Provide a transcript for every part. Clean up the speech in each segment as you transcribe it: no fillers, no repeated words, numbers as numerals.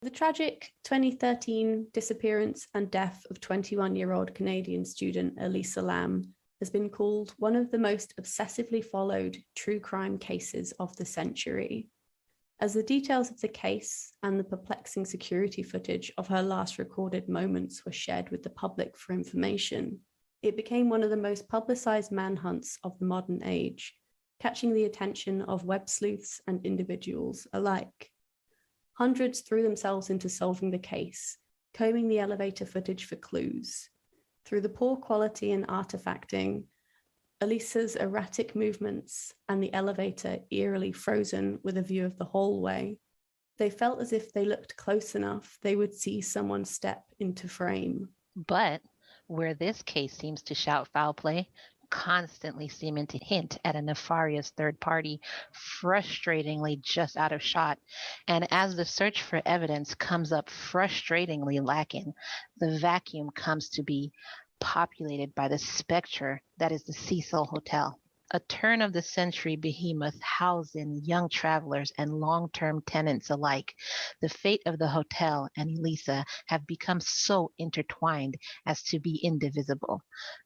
The tragic 2013 disappearance and death of 21-year-old Canadian student Elisa Lam has been called one of the most obsessively followed true crime cases of the century. As the details of the case and the perplexing security footage of her last recorded moments were shared with the public for information, it became one of the most publicized manhunts of the modern age, catching the attention of web sleuths and individuals alike. Hundreds threw themselves into solving the case, combing the elevator footage for clues. Through the poor quality and artifacting, Elisa's erratic movements, and the elevator eerily frozen with a view of the hallway, they felt as if they looked close enough, they would see someone step into frame. But where this case seems to shout foul play, constantly seeming to hint at a nefarious third party, frustratingly just out of shot, and as the search for evidence comes up frustratingly lacking, the vacuum comes to be populated by the specter that is the Cecil Hotel, a turn-of-the-century behemoth housing young travelers and long-term tenants alike. The fate of the hotel and Elisa have become so intertwined as to be indivisible.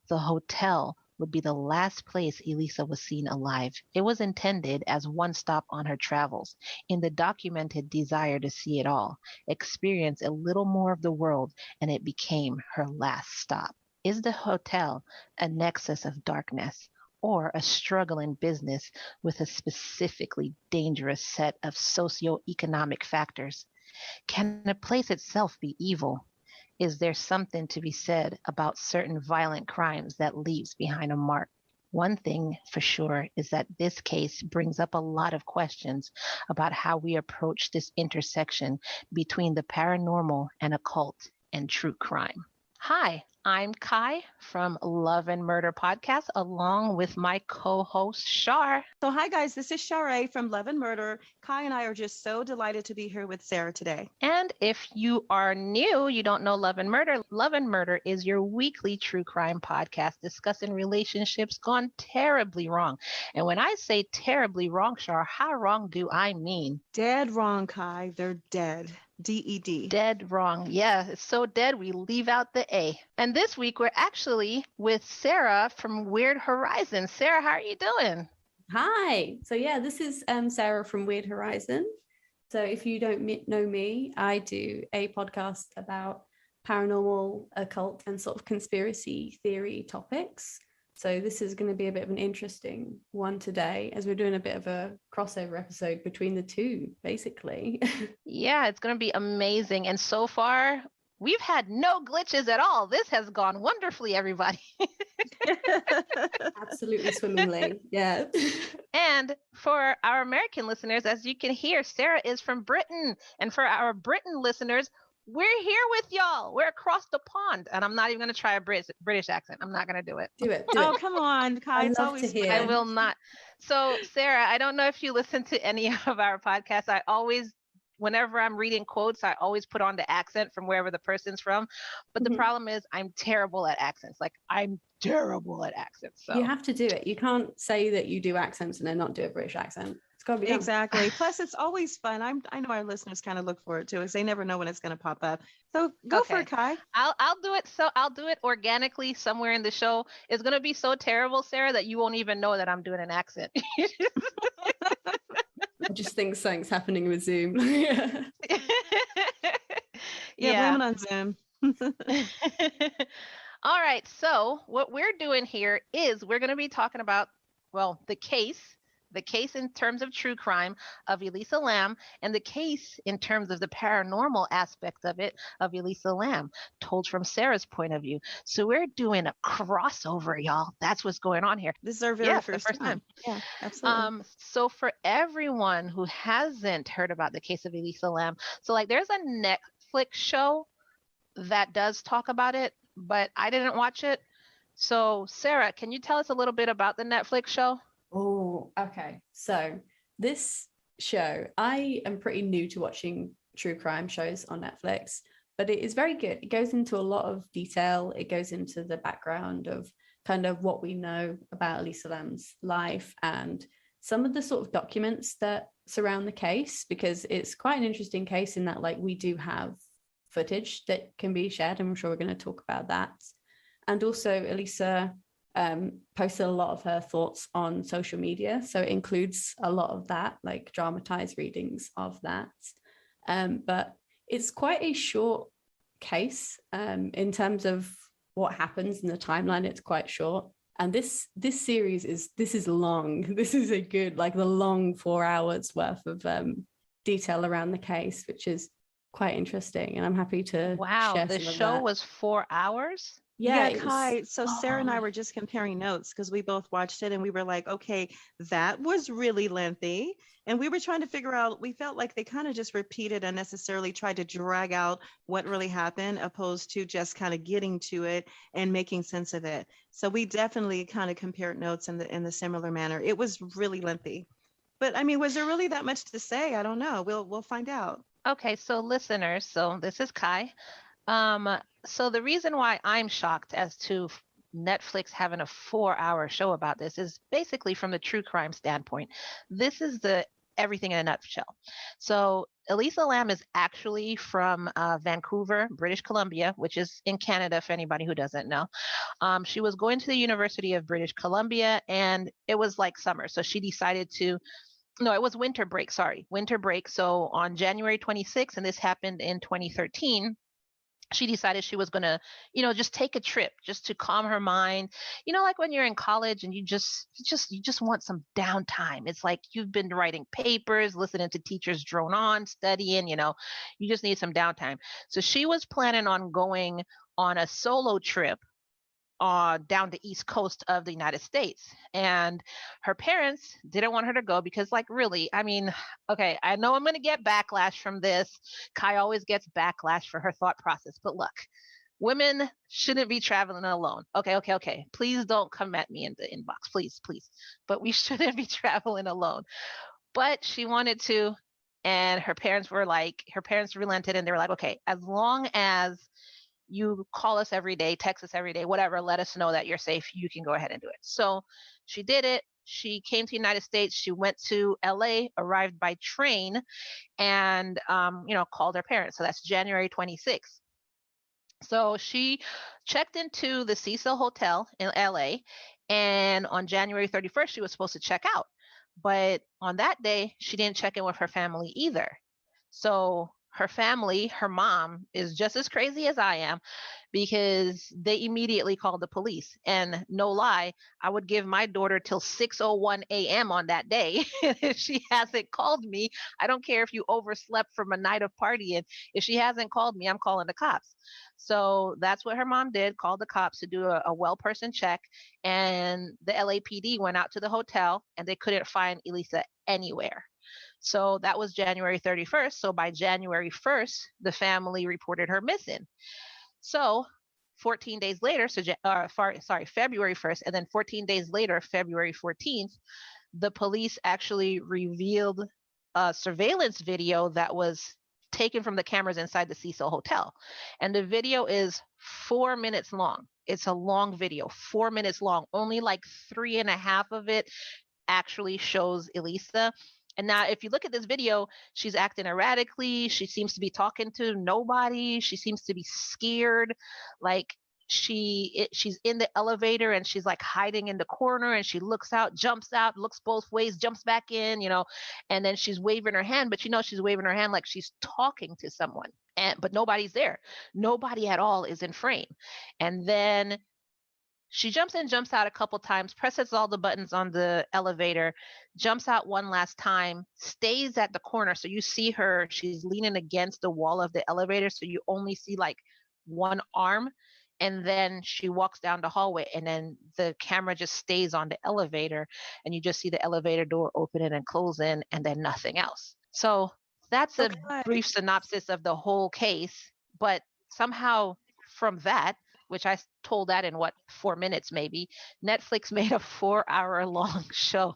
The hotel would be the last place Elisa was seen alive. It was intended as one stop on her travels, in the documented desire to see it all, experience a little more of the world, and it became her last stop. Is the hotel a nexus of darkness, or a struggling business with a specifically dangerous set of socioeconomic factors? Can a place itself be evil? Is there something to be said about certain violent crimes that leaves behind a mark? One thing for sure is that this case brings up a lot of questions about how we approach this intersection between the paranormal and occult and true crime. Hi, I'm Ky from Love and Murder Podcast, along with my co-host, Char. So hi guys, this is Sara from Love and Murder. Ky and I are just so delighted to be here with Sara today. And if you are new, you don't know Love and Murder is your weekly true crime podcast discussing relationships gone terribly wrong. And when I say terribly wrong, Char, how wrong do I mean? Dead wrong, Ky. They're dead. D-E-D. Dead wrong. Yeah, it's so dead we leave out the A. And this week we're actually with Sara from WeirdHorizon. Sara, how are you doing? Hi. So yeah, this is Sara from WeirdHorizon. So if you don't know me, I do a podcast about paranormal, occult, and sort of conspiracy theory topics. So this is going to be a bit of an interesting one today, as we're doing a bit of a crossover episode between the two, basically. Yeah, it's going to be amazing. And so far, we've had no glitches at all. This has gone wonderfully, everybody. Absolutely swimmingly, yeah. And for our American listeners, as you can hear, Sara is from Britain. And for our Britain listeners, we're here with y'all. We're across the pond. And I'm not even going to try a British accent. I'm not going to do it. Do it. Oh, come on, Ky. It's always to hear. I will not. So, Sara, I don't know if you listen to any of our podcasts. Whenever I'm reading quotes, I always put on the accent from wherever the person's from. But the problem is I'm terrible at accents. Like, I'm terrible at accents. So. You have to do it. You can't say that you do accents and then not do a British accent. It's got to be done. Exactly. Plus, it's always fun. I know our listeners kind of look for it too, because they never know when it's going to pop up. So go for it, Ky. I'll do it. So I'll do it organically somewhere in the show. It's going to be so terrible, Sara, that you won't even know that I'm doing an accent. I just think something's happening with Zoom. Yeah, blame it on Zoom. All right. So what we're doing here is we're going to be talking about, well, the case in terms of true crime of Elisa Lam, and the case in terms of the paranormal aspect of it of Elisa Lam, told from Sara's point of view. So we're doing a crossover, y'all. That's what's going on here. This is our very first time. Yeah, absolutely. So for everyone who hasn't heard about the case of Elisa Lam, so like there's a Netflix show that does talk about it, but I didn't watch it. So Sara, can you tell us a little bit about the Netflix show? Oh, okay. So this show, I am pretty new to watching true crime shows on Netflix, but it is very good. It goes into a lot of detail. It goes into the background of kind of what we know about Elisa Lam's life and some of the sort of documents that surround the case, because it's quite an interesting case in that, like, we do have footage that can be shared, and I'm sure we're going to talk about that. And also Elisa posted a lot of her thoughts on social media, so it includes a lot of that, like dramatized readings of that. But it's quite a short case in terms of what happens in the timeline. It's quite short, and this series is long. This is a good, like, the long 4 hours worth of detail around the case, which is quite interesting, and I'm happy to share The some of show that. was 4 hours. Yeah, Ky. So Sarah and I were just comparing notes because we both watched it and we were like, okay, that was really lengthy. And we were trying to figure out, we felt like they kind of just repeated unnecessarily, tried to drag out what really happened, opposed to just kind of getting to it and making sense of it. So we definitely kind of compared notes in the similar manner. It was really lengthy. But I mean, was there really that much to say? I don't know. We'll find out. Okay, so listeners, so this is Ky. So the reason why I'm shocked as to Netflix having a 4-hour show about this is basically from the true crime standpoint. This is the everything in a nutshell. So Elisa Lam is actually from Vancouver, British Columbia, which is in Canada for anybody who doesn't know. She was going to the University of British Columbia, and it was like summer. So she decided to no, it was winter break. Sorry, winter break. So on January 26th, and this happened in 2013, she decided she was going to, just take a trip just to calm her mind. Like when you're in college and you just want some downtime. It's like you've been writing papers, listening to teachers drone on, studying, you just need some downtime. So she was planning on going on a solo trip down the east coast of the United States. And her parents didn't want her to go because, like, really, I mean, okay, I know I'm going to get backlash from this. Ky always gets backlash for her thought process. But look, women shouldn't be traveling alone. Okay. Please don't come at me in the inbox. Please. But we shouldn't be traveling alone. But she wanted to. And her parents relented, and they were like, okay, as long as you call us every day, text us every day, whatever, let us know that you're safe, you can go ahead and do it. So she did it. She came to the United States. She went to LA, arrived by train, and called her parents. So that's January 26th. So she checked into the Cecil Hotel in LA, and on January 31st, she was supposed to check out. But on that day, she didn't check in with her family either. So her family, her mom, is just as crazy as I am, because they immediately called the police. And no lie, I would give my daughter till 6:01 a.m. on that day. If she hasn't called me, I don't care if you overslept from a night of partying. If she hasn't called me, I'm calling the cops. So that's what her mom did, called the cops to do a well person check. And the LAPD went out to the hotel, and they couldn't find Elisa anywhere. So that was January 31st. So by January 1st, the family reported her missing. So 14 days later, February 1st, and then 14 days later, February 14th, the police actually revealed a surveillance video that was taken from the cameras inside the Cecil Hotel. And the video is 4 minutes long. It's a long video, 4 minutes long. Only like 3.5 of it actually shows Elisa. And now if you look at this video, she's acting erratically. She seems to be talking to nobody. She seems to be scared. Like she's in the elevator and she's like hiding in the corner, and she looks out, jumps out, looks both ways, jumps back in, and then she's waving her hand, but she's waving her hand like she's talking to someone. But nobody's there. Nobody at all is in frame. And then she jumps in, jumps out a couple times, presses all the buttons on the elevator, jumps out one last time, stays at the corner. So you see her, she's leaning against the wall of the elevator. So you only see like one arm. And then she walks down the hallway, and then the camera just stays on the elevator, and you just see the elevator door opening and closing, and then nothing else. So that's a brief synopsis of the whole case. But somehow from that, which I told that in 4 minutes maybe, Netflix made a 4-hour long show,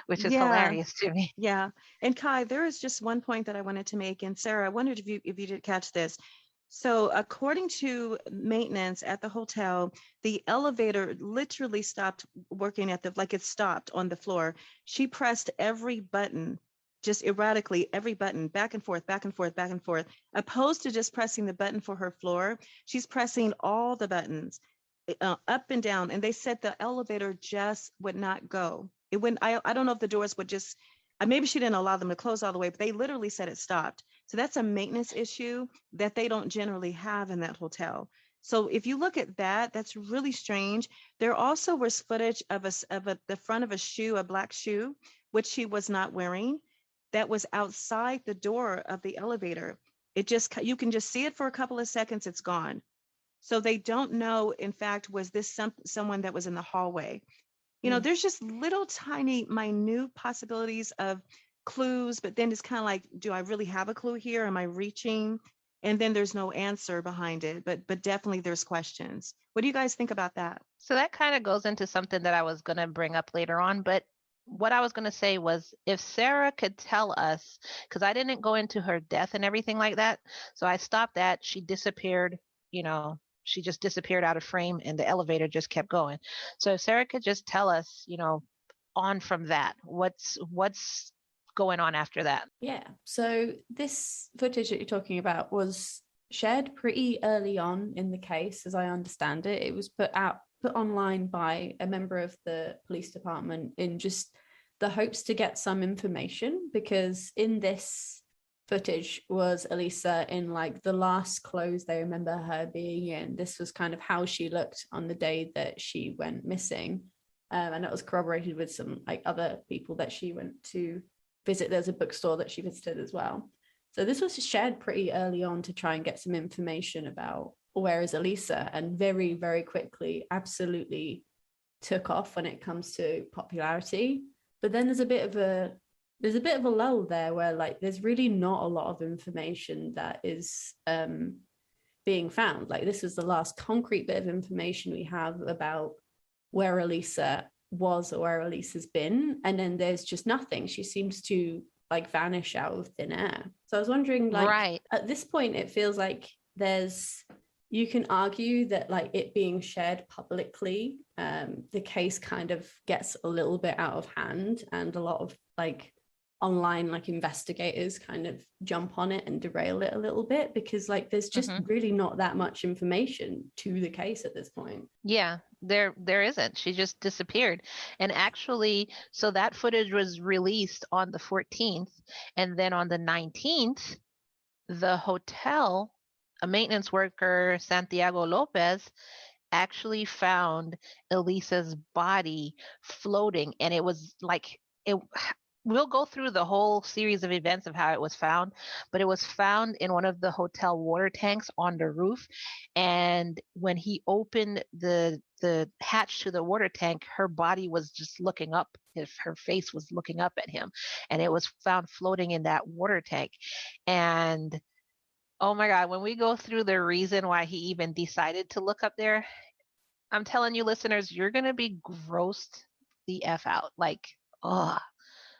which is hilarious to me. Yeah. And Ky, there is just one point that I wanted to make. And Sarah, I wondered if you did catch this. So according to maintenance at the hotel, the elevator literally stopped working it stopped on the floor. She pressed every button just erratically every button back and forth, back and forth, back and forth, opposed to just pressing the button for her floor. She's pressing all the buttons up and down. And they said the elevator just would not go. It wouldn't, I don't know if the doors would just, maybe she didn't allow them to close all the way, but they literally said it stopped. So that's a maintenance issue that they don't generally have in that hotel. So if you look at that, that's really strange. There also was footage of the front of a shoe, a black shoe, which she was not wearing, that was outside the door of the elevator. It just, you can just see it for a couple of seconds, it's gone. So they don't know, in fact, was this someone that was in the hallway? You know, there's just little tiny, minute possibilities of clues, but then it's kind of like, do I really have a clue here? Am I reaching? And then there's no answer behind it, but definitely there's questions. What do you guys think about that? So that kind of goes into something that I was going to bring up later on, but what I was going to say was if Sara could tell us, because I didn't go into her death and everything like that, so I stopped that. She disappeared, you know, she just disappeared out of frame and the elevator just kept going. So if Sara could just tell us, you know, on from that, what's going on after that? Yeah. So this footage that you're talking about was shared pretty early on in the case, as I understand it. It was put online by a member of the police department in just the hopes to get some information, because in this footage was Elisa in like the last clothes they remember her being in. This was kind of how she looked on the day that she went missing. And it was corroborated with some like other people that she went to visit. There's a bookstore that she visited as well. So this was shared pretty early on to try and get some information about where is Elisa, and very, very quickly absolutely took off when it comes to popularity. But then there's a bit of a lull there where like there's really not a lot of information that is being found. Like this was the last concrete bit of information we have about where Elisa was or where Elisa's been, and then there's just nothing. She seems to like vanish out of thin air. So I was wondering, like, right, at this point it feels like you can argue that like it being shared publicly, the case kind of gets a little bit out of hand, and a lot of like online like investigators kind of jump on it and derail it a little bit, because like there's just really not that much information to the case at this point. Yeah, there isn't. She just disappeared. And actually, so that footage was released on the 14th, and then on the 19th, the hotel, a maintenance worker, Santiago Lopez, actually found Elisa's body floating, and it was like we'll go through the whole series of events of how it was found, but it was found in one of the hotel water tanks on the roof. And when he opened the hatch to the water tank, her body was just looking up. Her face was looking up at him, and it was found floating in that water tank. And oh my God, when we go through the reason why he even decided to look up there, I'm telling you, listeners, you're going to be grossed the F out. Like, oh.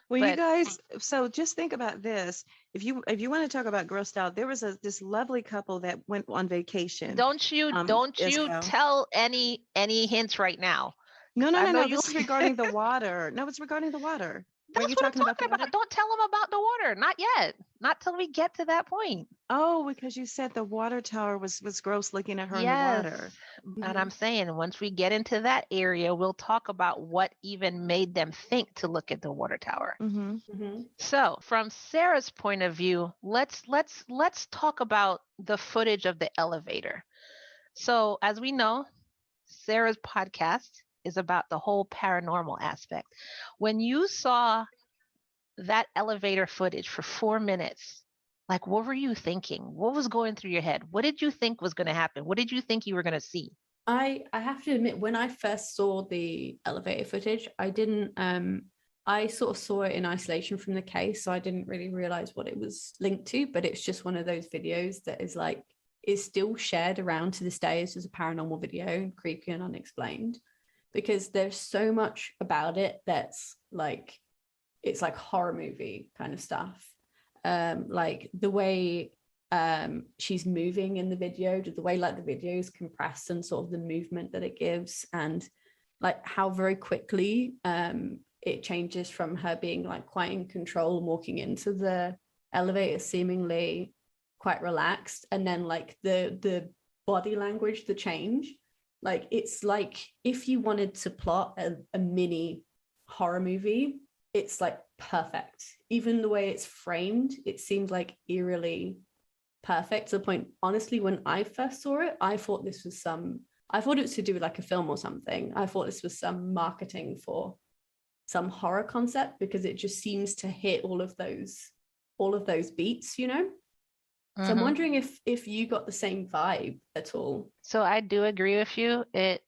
Well, you guys, so just think about this. If you want to talk about grossed out, there was this lovely couple that went on vacation. Don't you tell any hints right now. No. This is regarding the water. No, it's regarding the water. That's what I'm talking about. Don't tell them about the water. Not yet. Not till we get to that point. Oh, because you said the water tower was gross looking at her in the water. And I'm saying once we get into that area, we'll talk about what even made them think to look at the water tower. So from Sara's point of view, let's talk about the footage of the elevator. So as we know, Sara's podcast is about the whole paranormal aspect. When you saw that elevator footage for 4 minutes, like what were you thinking? What was going through your head? What did you think was going to happen? What did you think you were going to see? I have to admit, when I first saw the elevator footage, I didn't I sort of saw it in isolation from the case, so I didn't really realize what it was linked to, but it's just one of those videos that is still shared around to this day as just a paranormal video, creepy and unexplained, because there's so much about it that's like, it's like horror movie kind of stuff. Like the way she's moving in the video, the way like the video is compressed and sort of the movement that it gives, and like how very quickly it changes from her being like quite in control, walking into the elevator seemingly quite relaxed, and then like the body language, the change, like it's like if you wanted to plot a mini horror movie, it's like perfect. Even the way it's framed, it seems like eerily perfect, to the point, honestly, when I first saw it, I thought it was to do with like a film or something. I thought this was some marketing for some horror concept, because it just seems to hit all of those beats, you know. So I'm wondering if you got the same vibe at all. So I do agree with you. It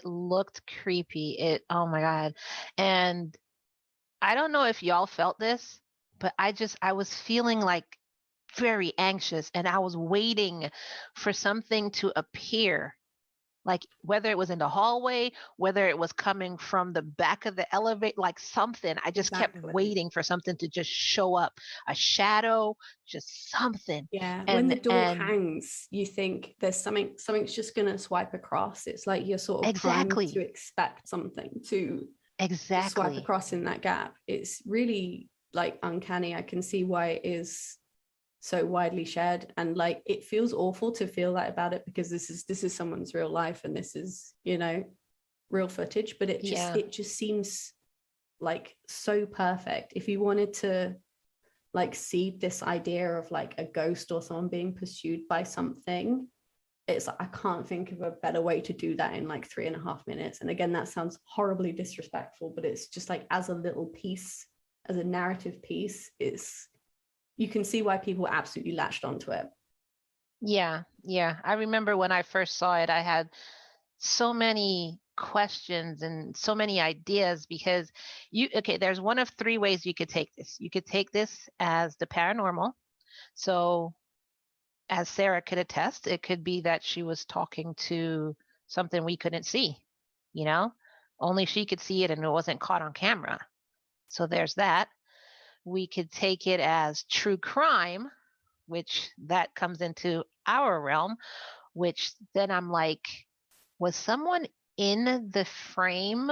looked creepy. Oh my God. And I don't know if y'all felt this, but I was feeling like very anxious, and I was waiting for something to appear. Like whether it was in the hallway, whether it was coming from the back of the elevator, like something. I just kept waiting for something to just show up, a shadow, just something. Yeah, when the door hangs, you think there's something's just gonna swipe across. It's like you're sort of primed to expect something to swipe across in that gap. It's really like uncanny. I can see why it is so widely shared, and like it feels awful to feel that about it, because this is someone's real life, and this is, you know, real footage, but it just seems like so perfect. If you wanted to like see this idea of like a ghost or someone being pursued by something, it's like, I can't think of a better way to do that in like 3.5 minutes. And again, that sounds horribly disrespectful, but it's just like, as a little piece, as a narrative piece, you can see why people absolutely latched onto it. Yeah. I remember when I first saw it, I had so many questions and so many ideas, because there's one of three ways you could take this. You could take this as the paranormal. So as Sara could attest, it could be that she was talking to something we couldn't see, you know, only she could see it and it wasn't caught on camera. So there's that. We could take it as true crime, which that comes into our realm, which then I'm like, was someone in the frame,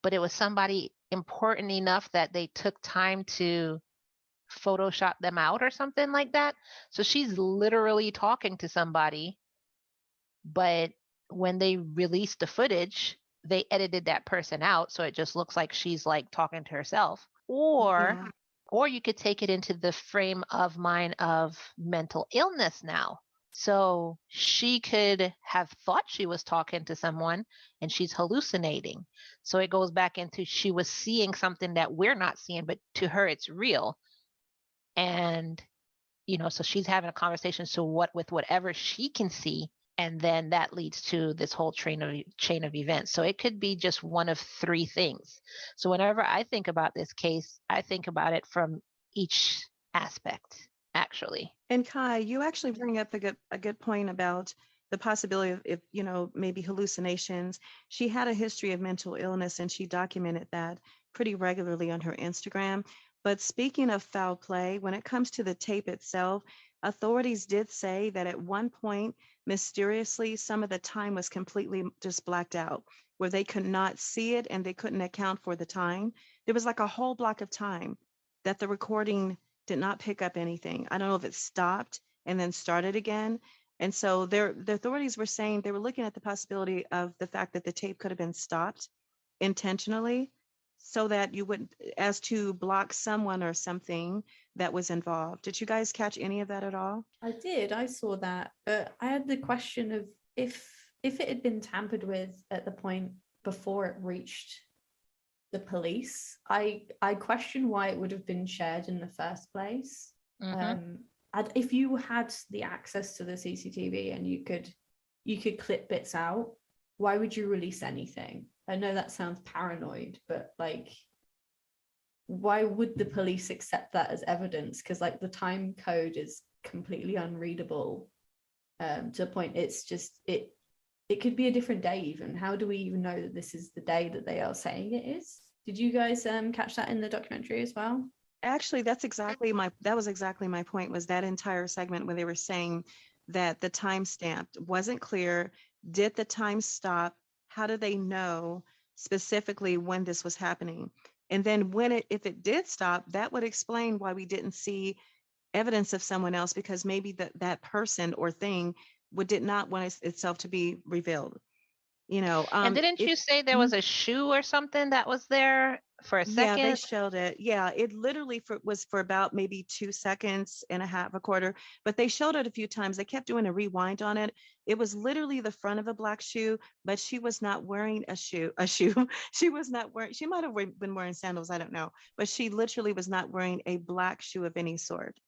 but it was somebody important enough that they took time to Photoshop them out or something like that? So she's literally talking to somebody, but when they released the footage, they edited that person out, so it just looks like she's like talking to herself. Or you could take it into the frame of mind of mental illness now. So she could have thought she was talking to someone and she's hallucinating. So it goes back into, she was seeing something that we're not seeing, but to her it's real. And, you know, so she's having a conversation. So with whatever she can see, and then that leads to this whole chain of events. So it could be just one of three things. So whenever I think about this case, I think about it from each aspect, actually. And Ky, you actually bring up a good point about the possibility of, if, you know, maybe hallucinations. She had a history of mental illness, and she documented that pretty regularly on her Instagram. But speaking of foul play, when it comes to the tape itself, authorities did say that at one point, mysteriously, some of the time was completely just blacked out, where they could not see it and they couldn't account for the time. There was like a whole block of time that the recording did not pick up anything. I don't know if it stopped and then started again. And so the authorities were saying they were looking at the possibility of the fact that the tape could have been stopped intentionally, so that you wouldn't, as to block someone or something that was involved. Did you guys catch any of that at all? I did. I saw that. But I had the question of if it had been tampered with at the point before it reached the police, I question why it would have been shared in the first place. If you had the access to the CCTV and you could clip bits out, why would you release anything? I know that sounds paranoid, but like, why would the police accept that as evidence? Because like the time code is completely unreadable, to the point it's just it could be a different day even. How do we even know that this is the day that they are saying it is? Did you guys catch that in the documentary as well? Actually, that was exactly my point, was that entire segment where they were saying that the timestamp wasn't clear. Did the time stop? How do they know? specifically when this was happening. And then if it did stop, that would explain why we didn't see evidence of someone else, because maybe that person or thing did not want itself to be revealed. And didn't you say there was a shoe or something that was there for a Yeah, they second? showed it. Yeah, it literally was for about maybe 2 seconds and a half, a quarter, but they showed it a few times. They kept doing a rewind on it. It was literally the front of a black shoe, but she was not wearing a shoe. She was not wearing, she might have been wearing sandals, I don't know, but she literally was not wearing a black shoe of any sort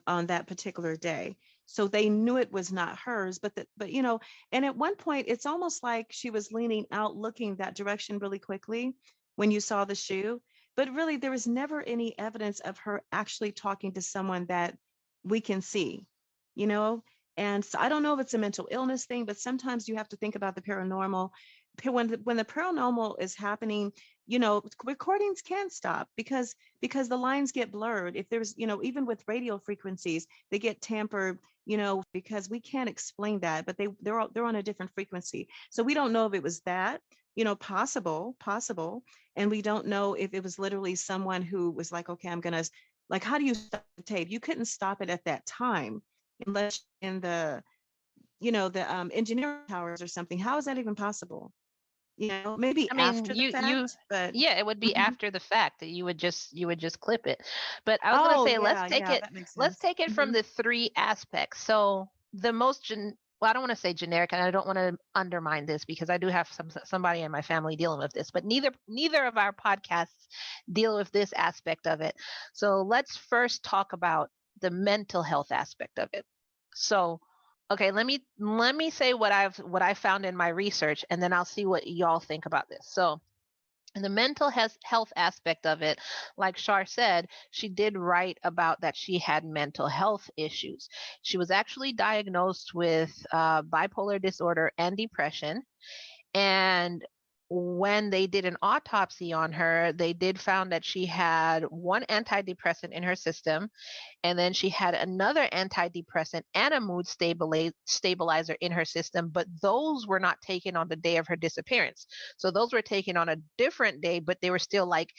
on that particular day. So they knew it was not hers, but and at one point it's almost like she was leaning out, looking that direction really quickly when you saw the shoe. But really, there was never any evidence of her actually talking to someone that we can see, you know? And so I don't know if it's a mental illness thing, but sometimes you have to think about the paranormal. When the paranormal is happening, recordings can stop because the lines get blurred. If there's, even with radio frequencies, they get tampered, because we can't explain that, but they're on a different frequency. So we don't know if it was that, possible. And we don't know if it was literally someone who was like, okay, I'm gonna, like, how do you stop the tape? You couldn't stop it at that time unless in the, the engineering towers or something. How is that even possible? Maybe I mean, after the fact, but yeah, it would be Mhm. after the fact that you would just clip it. But I was gonna Oh say, yeah, yeah, that makes let's sense. take it from Mhm. the three aspects. So the most well, I don't want to say generic, and I don't want to undermine this because I do have somebody in my family dealing with this, but neither of our podcasts deal with this aspect of it. So let's first talk about the mental health aspect of it. So okay, let me say what I found in my research, and then I'll see what y'all think about this. So in the mental health aspect of it, like Char said, she did write about that she had mental health issues. She was actually diagnosed with bipolar disorder and depression. And when they did an autopsy on her, they did found that she had one antidepressant in her system, and then she had another antidepressant and a mood stabilizer in her system, but those were not taken on the day of her disappearance. So those were taken on a different day, but they were still like,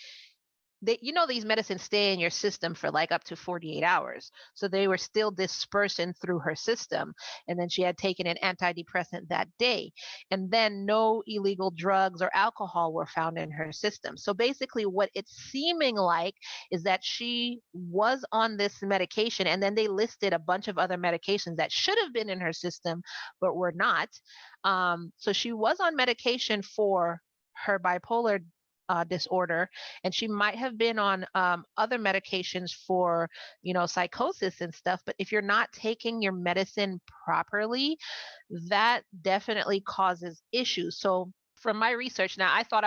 these medicines stay in your system for like up to 48 hours. So they were still dispersing through her system. And then she had taken an antidepressant that day. And then no illegal drugs or alcohol were found in her system. So basically, what it's seeming like is that she was on this medication, and then they listed a bunch of other medications that should have been in her system, but were not. So she was on medication for her bipolar disorder, and she might have been on other medications for psychosis and stuff. But if you're not taking your medicine properly, that definitely causes issues. So from my research, now I thought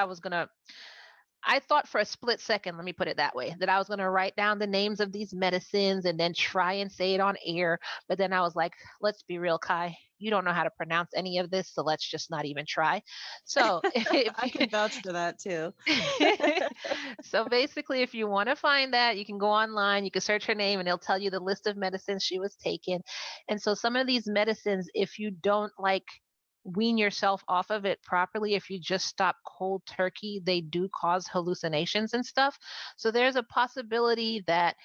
for a split second, let me put it that way, that I was going to write down the names of these medicines and then try and say it on air. But then I was like, let's be real, Ky. You don't know how to pronounce any of this, so let's just not even try. So if I you, can vouch for that too. so basically, if you want to find that, you can go online, you can search her name, and it'll tell you the list of medicines she was taking. And so some of these medicines, if you don't like wean yourself off of it properly, if you just stop cold turkey, they do cause hallucinations and stuff. So there's a possibility that,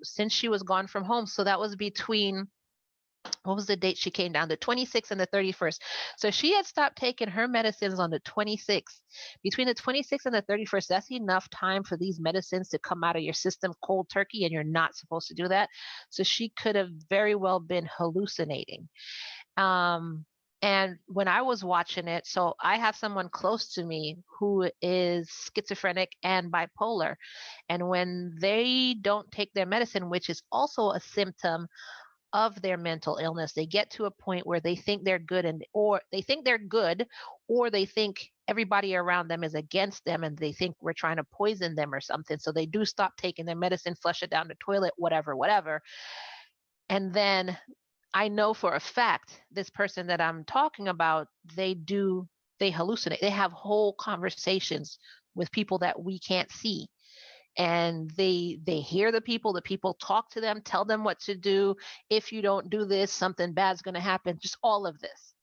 since she was gone from home, so that was between, what was the date she came down? The 26th and the 31st. So she had stopped taking her medicines on the 26th. Between the 26th and the 31st, that's enough time for these medicines to come out of your system cold turkey, and you're not supposed to do that. So she could have very well been hallucinating. And when I was watching it, so I have someone close to me who is schizophrenic and bipolar. And when they don't take their medicine, which is also a symptom of their mental illness, they get to a point where they think they're good, or they think they're good, or they think everybody around them is against them, and they think we're trying to poison them or something. So they do stop taking their medicine, flush it down the toilet, whatever. And then I know for a fact this person that I'm talking about, they hallucinate. They have whole conversations with people that we can't see. And they hear the people talk to them, tell them what to do. If you don't do this, something bad's going to happen. Just all of this.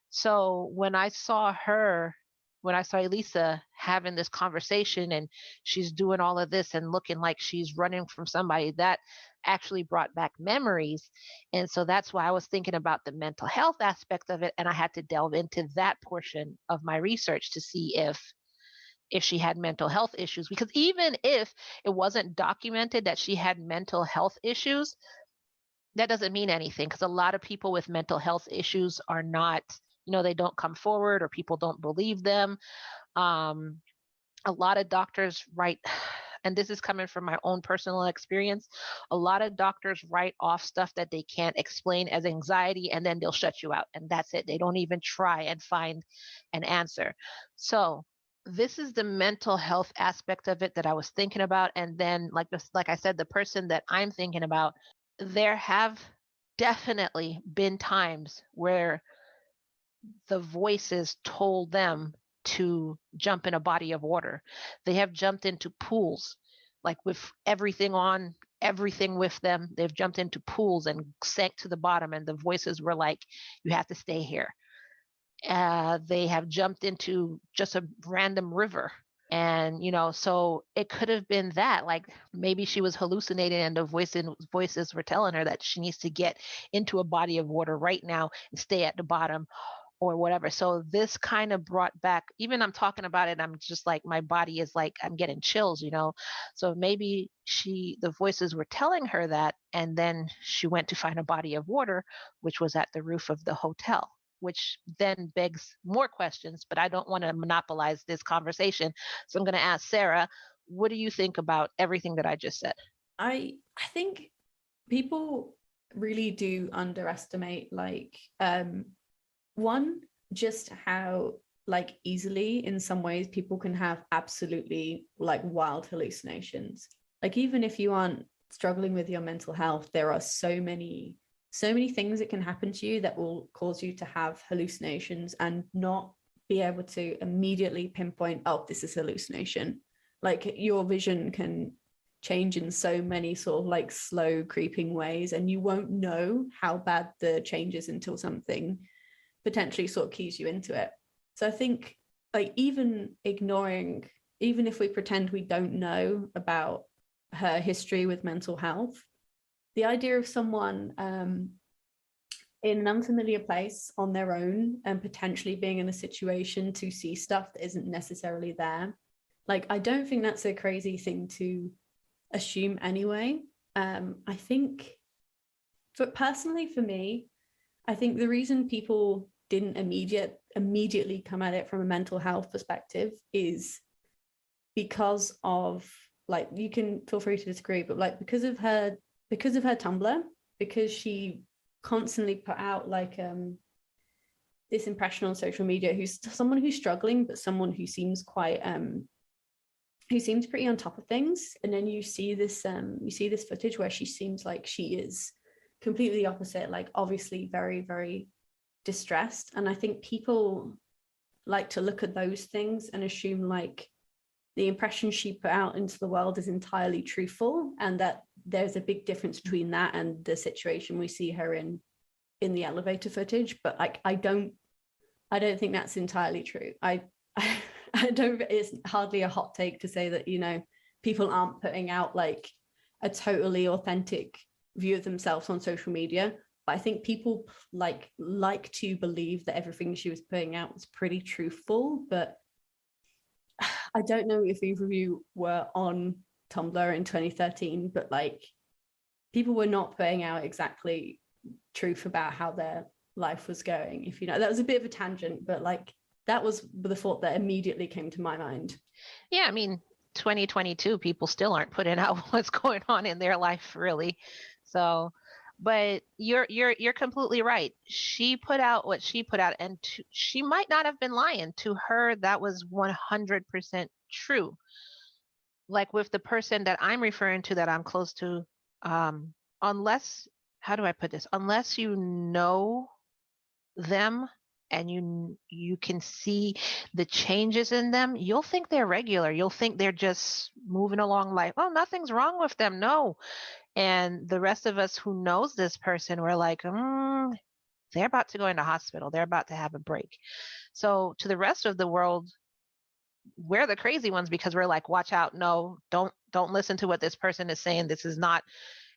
So when I saw her when I saw Elisa having this conversation and she's doing all of this and looking like she's running from somebody, that actually brought back memories. And so that's why I was thinking about the mental health aspect of it. And I had to delve into that portion of my research to see if she had mental health issues, because even if it wasn't documented that she had mental health issues, that doesn't mean anything, because a lot of people with mental health issues are not, they don't come forward, or people don't believe them. A lot of doctors write, and this is coming from my own personal experience, a lot of doctors write off stuff that they can't explain as anxiety, and then they'll shut you out, and that's it. They don't even try and find an answer. So this is the mental health aspect of it that I was thinking about. And then, like I said, the person that I'm thinking about, there have definitely been times where the voices told them to jump in a body of water. They have jumped into pools, like with everything with them. They've jumped into pools and sank to the bottom, and the voices were like, you have to stay here. They have jumped into just a random river. And, so it could have been that, like maybe she was hallucinating and the voices were telling her that she needs to get into a body of water right now and stay at the bottom or whatever. So this kind of brought back, even I'm talking about it, I'm just like, my body is like, I'm getting chills, So maybe the voices were telling her that, and then she went to find a body of water, which was at the roof of the hotel, which then begs more questions, but I don't want to monopolize this conversation. So I'm going to ask Sara, what do you think about everything that I just said? I think people really do underestimate, one, just how easily in some ways people can have absolutely wild hallucinations. Even if you aren't struggling with your mental health, there are so many things that can happen to you that will cause you to have hallucinations and not be able to immediately pinpoint, oh, this is hallucination. Your vision can change in so many sort of slow creeping ways, and you won't know how bad the change is until something potentially sort of keys you into it. So I think even if we pretend we don't know about her history with mental health, the idea of someone in an unfamiliar place on their own and potentially being in a situation to see stuff that isn't necessarily there, I don't think that's a crazy thing to assume anyway. I think personally for me, I think the reason people didn't immediately come at it from a mental health perspective is because of you can feel free to disagree, but because of her Tumblr, because she constantly put out this impression on social media, who's someone who's struggling, but someone who seems quite who seems pretty on top of things. And then you see this footage where she seems like she is completely opposite, obviously very, very distressed. And I think people like to look at those things and assume the impression she put out into the world is entirely truthful, and that there's a big difference between that and the situation we see her in the elevator footage. But I don't think that's entirely true. I don't, it's hardly a hot take to say that people aren't putting out a totally authentic view of themselves on social media. But I think people like to believe that everything she was putting out was pretty truthful. But I don't know if either of you were on Tumblr in 2013, but people were not putting out exactly truth about how their life was going. If that was a bit of a tangent, but that was the thought that immediately came to my mind. Yeah, I mean, 2022, people still aren't putting out what's going on in their life, really. So, but you're completely right. She put out what she put out, and she might not have been lying. To her, that was 100% true. Like with the person that I'm referring to, that I'm close to, unless, how do I put this? Unless you know them and you can see the changes in them, you'll think they're regular. You'll think they're just moving along like, oh, nothing's wrong with them. No. And the rest of us who knows this person, we're like, they're about to go into hospital. They're about to have a break. So to the rest of the world, we're the crazy ones because we're like, watch out, no, don't listen to what this person is saying. This is not.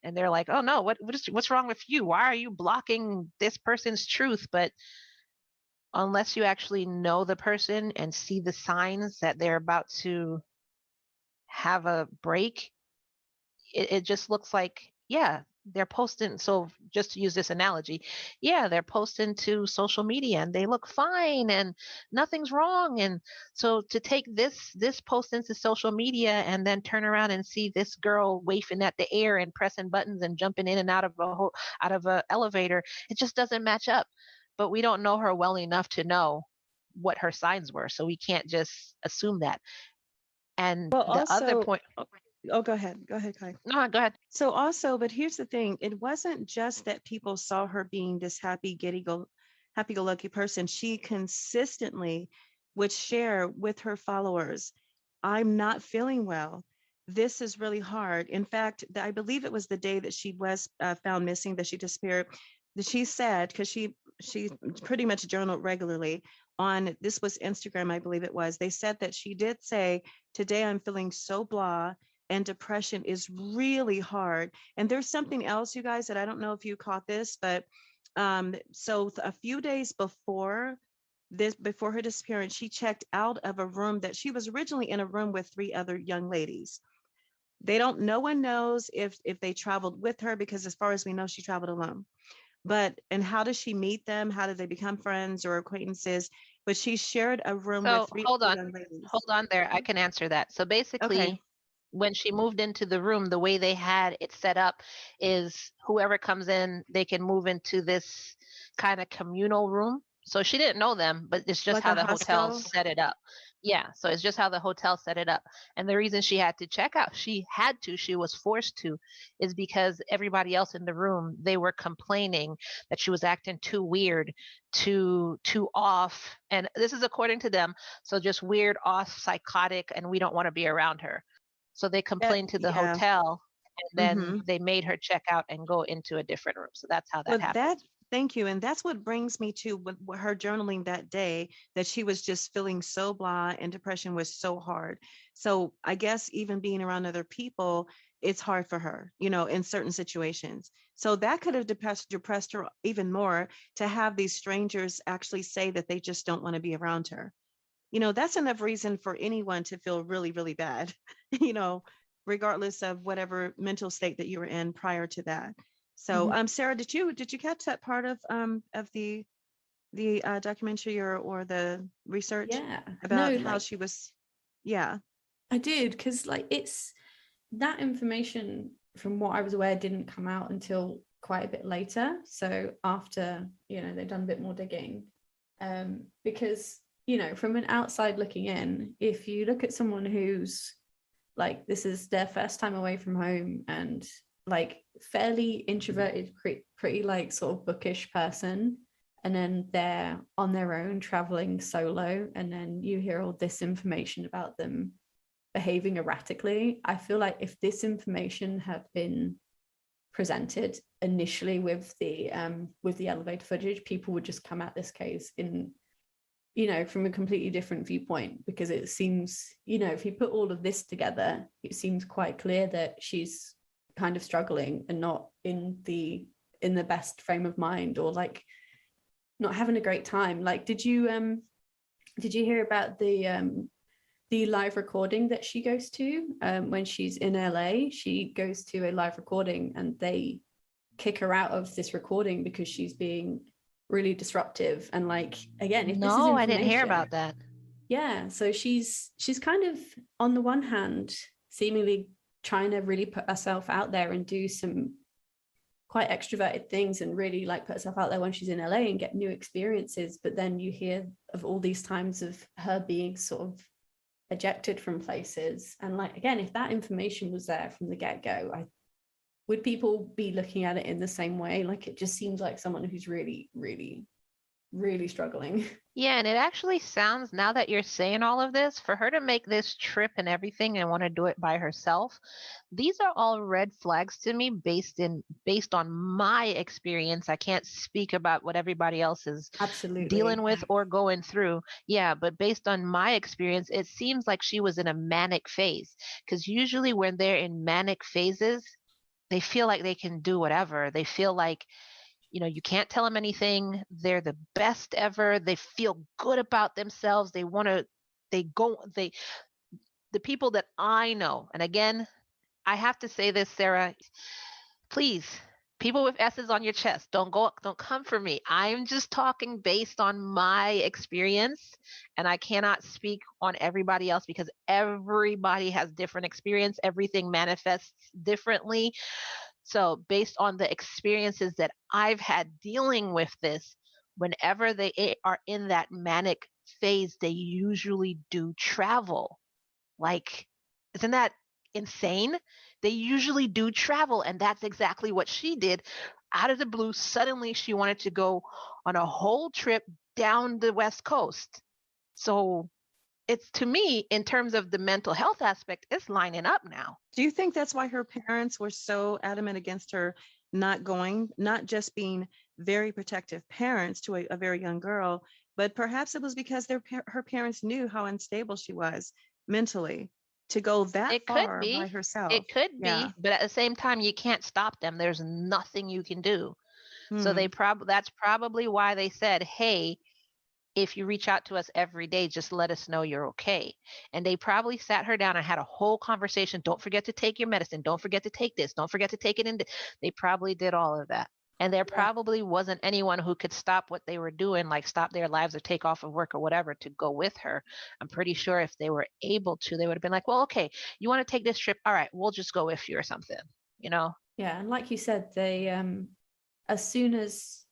And they're like, oh no, what's wrong with you? Why are you blocking this person's truth? But unless you actually know the person and see the signs that they're about to have a break, it just looks like, yeah, they're posting. So just to use this analogy, yeah, they're posting to social media and they look fine and nothing's wrong. And so to take this post into social media and then turn around and see this girl wafting at the air and pressing buttons and jumping in and out of a elevator, it just doesn't match up. But we don't know her well enough to know what her signs were, so we can't just assume that. And Well, the other also, point, go ahead. Go ahead, Kai. no, go ahead. So also, but here's the thing, it wasn't just that people saw her being this happy-go-lucky person. She consistently would share with her followers, I'm not feeling well. This is really hard. In fact, I believe it was the day that she was found missing, that she disappeared, that she said, because she pretty much journaled regularly on, this was Instagram, I believe it was. They said that she did say, today I'm feeling so blah, and depression is really hard. And there's something else, you guys, that I don't know if you caught this, but so a few days before her disappearance, she checked out of a room that she was originally in a room with 3 other young ladies. No one knows if they traveled with her, because as far as we know, she traveled alone. And how does she meet them? How did they become friends or acquaintances? But she shared a room with So 3 hold on, young ladies. hold on there. I can answer that. So Okay. basically, when she moved into the room, the way they had it set up is whoever comes in, they can move into this kind of communal room. So she didn't know them, but it's just Like how a the hotel hostel? set it up. Yeah, so it's just how the hotel set it up. And the reason she had to check out, she was forced to, is because everybody else in the room, they were complaining that she was acting too weird, too off. And this is according to them. So just weird, off, psychotic, and we don't want to be around her. So they complained to the Yeah. hotel, and then Mm-hmm. they made her check out and go into a different room. So that's how that Well, happened. thank you. And that's what brings me to with her journaling that day, that she was just feeling so blah and depression was so hard. So I guess even being around other people, it's hard for her, in certain situations. So that could have depressed her even more, to have these strangers actually say that they just don't want to be around her. That's enough reason for anyone to feel really, really bad, regardless of whatever mental state that you were in prior to that. So, Mhm. Sarah, did you catch that part of the documentary or the research Yeah, no, about how like she was? Yeah. I did, because like it's that information, from what I was aware, didn't come out until quite a bit later. So after, they've done a bit more digging. Because, from an outside looking in, if you look at someone who's like, this is their first time away from home and like fairly introverted, pretty like sort of bookish person, and then they're on their own traveling solo, and then you hear all this information about them behaving erratically. I feel like if this information had been presented initially with the elevator footage, people would just come at this case in, from a completely different viewpoint, because it seems, if you put all of this together, it seems quite clear that she's kind of struggling and not in the best frame of mind, or like not having a great time. Like, did you hear about the live recording that she goes to when she's in LA? She goes to a live recording and they kick her out of this recording because she's being really disruptive. And like, again, if this is No, I didn't hear information, about that. yeah, so she's kind of, on the one hand, seemingly trying to really put herself out there and do some quite extroverted things and really like put herself out there when she's in LA and get new experiences. But then you hear of all these times of her being sort of ejected from places. And like, again, if that information was there from the get-go, would people be looking at it in the same way? Like, it just seems like someone who's really, really really struggling. Yeah, and it actually sounds, now that you're saying all of this, for her to make this trip and everything and want to do it by herself, these are all red flags to me based on my experience. I can't speak about what everybody else is dealing Absolutely. with or going through. Yeah, but based on my experience, it seems like she was in a manic phase, because usually when they're in manic phases, they feel like they can do whatever. They feel like, you can't tell them anything. They're the best ever. They feel good about themselves. The people that I know, and again, I have to say this, Sarah, please, people with S's on your chest, don't come for me. I'm just talking based on my experience, and I cannot speak on everybody else because everybody has different experience. Everything manifests differently. So, based on the experiences that I've had dealing with this, whenever they are in that manic phase, they usually do travel. Like, isn't that insane? They usually do travel. And that's exactly what she did. Out of the blue, suddenly she wanted to go on a whole trip down the West Coast. So, it's, to me, in terms of the mental health aspect, it's lining up now. Do you think that's why her parents were so adamant against her not going, not just being very protective parents to a very young girl, but perhaps it was because her parents knew how unstable she was mentally to go that It could far by be. herself? It could Yeah. be, but at the same time, you can't stop them. There's nothing you can do. So Hmm. that's probably why they said, "Hey, if you reach out to us every day, just let us know you're okay." And they probably sat her down and had a whole conversation. Don't forget to take your medicine. Don't forget to take this. Don't forget to take it in. They probably did all of that. And there Yeah. probably wasn't anyone who could stop what they were doing, like stop their lives or take off of work or whatever to go with her. I'm pretty sure if they were able to, they would have been like, well, okay, you want to take this trip? All right, we'll just go with you or something, you know? Yeah, and like you said, they as soon as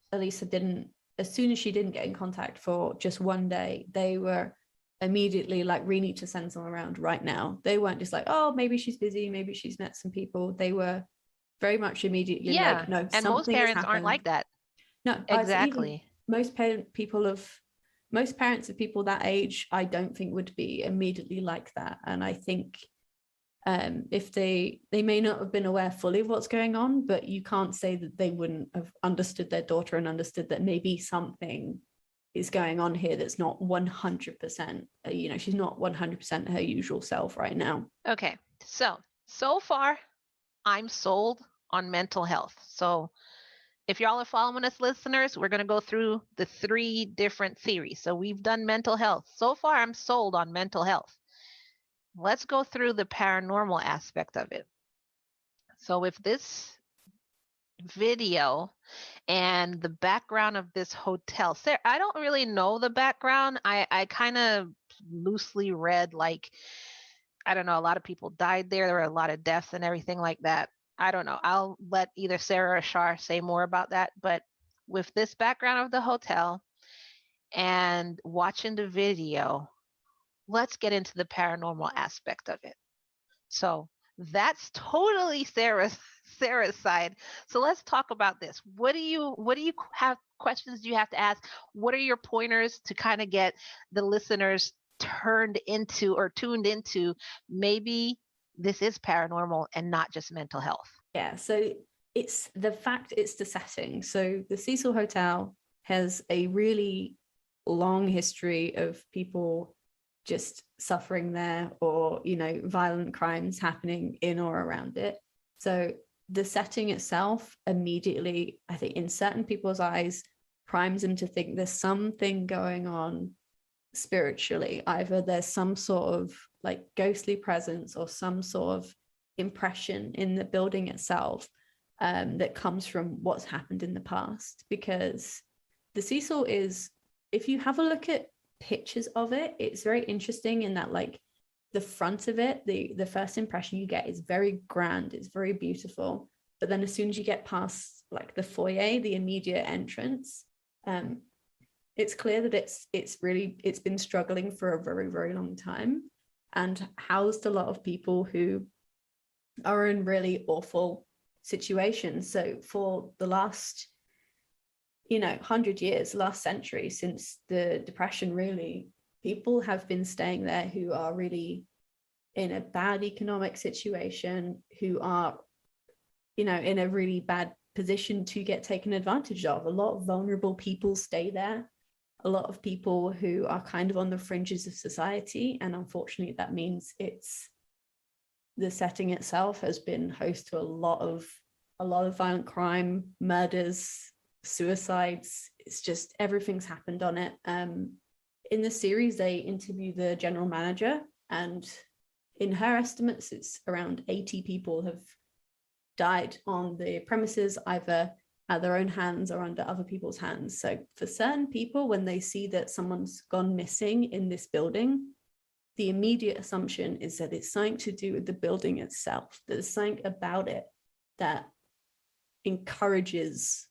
as soon as she didn't get in contact for just one day, they were immediately like, we need to send someone around right now. They weren't just like, oh, maybe she's busy, maybe she's met some people. They were very much immediately Yeah. like, no, And most something has parents aren't happened. like that. No, as even Exactly. most parents of people that age, I don't think would be immediately like that. And I think if they may not have been aware fully of what's going on, but you can't say that they wouldn't have understood their daughter and understood that maybe something is going on here that's not 100%, she's not 100% her usual self right now. Okay. So far, I'm sold on mental health. So if y'all are following us, listeners, we're going to go through the 3 different theories. So we've done mental health. So far, I'm sold on mental health. Let's go through the paranormal aspect of it. So with this video and the background of this hotel, Sarah, I don't really know the background. I kind of loosely read, like, I don't know, a lot of people died there. There were a lot of deaths and everything like that. I don't know. I'll let either Sarah or Shar say more about that. But with this background of the hotel and watching the video, let's get into the paranormal aspect of it. So that's totally Sarah's side. So let's talk about this. What do you have, questions do you have to ask? What are your pointers to kind of get the listeners turned into or tuned into, maybe this is paranormal and not just mental health? Yeah, so it's the setting. So the Cecil Hotel has a really long history of people just suffering there, or violent crimes happening in or around it. So the setting itself immediately, I think, in certain people's eyes, primes them to think there's something going on spiritually. Either there's some sort of like ghostly presence or some sort of impression in the building itself that comes from what's happened in the past. Because the Cecil is, if you have a look at pictures of it, it's very interesting in that, like, the front of it, the first impression you get is very grand, it's very beautiful, but then as soon as you get past like the foyer, the immediate entrance, it's clear that it's been struggling for a very, very long time and housed a lot of people who are in really awful situations. So for the last 100 years, last century, since the Depression, really, people have been staying there who are really in a bad economic situation, who are, in a really bad position to get taken advantage of. A lot of vulnerable people stay there, a lot of people who are kind of on the fringes of society. And unfortunately, that means the setting itself has been host to a lot of violent crime, murders, suicides. It's just everything's happened on it. In the series, they interview the general manager, and in her estimates, it's around 80 people have died on the premises, either at their own hands or under other people's hands. So for certain people, when they see that someone's gone missing in this building, the immediate assumption is that it's something to do with the building itself. There's something about it that encourages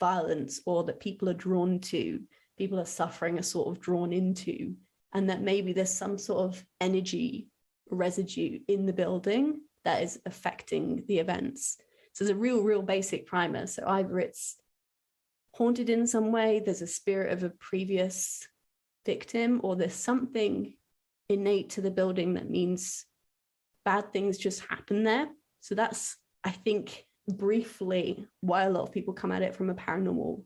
violence, or that people are drawn to, people are suffering, are sort of drawn into, and that maybe there's some sort of energy residue in the building that is affecting the events. So there's a real basic primer. So either it's haunted in some way, there's a spirit of a previous victim, or there's something innate to the building that means bad things just happen there. So that's, I think, briefly why a lot of people come at it from a paranormal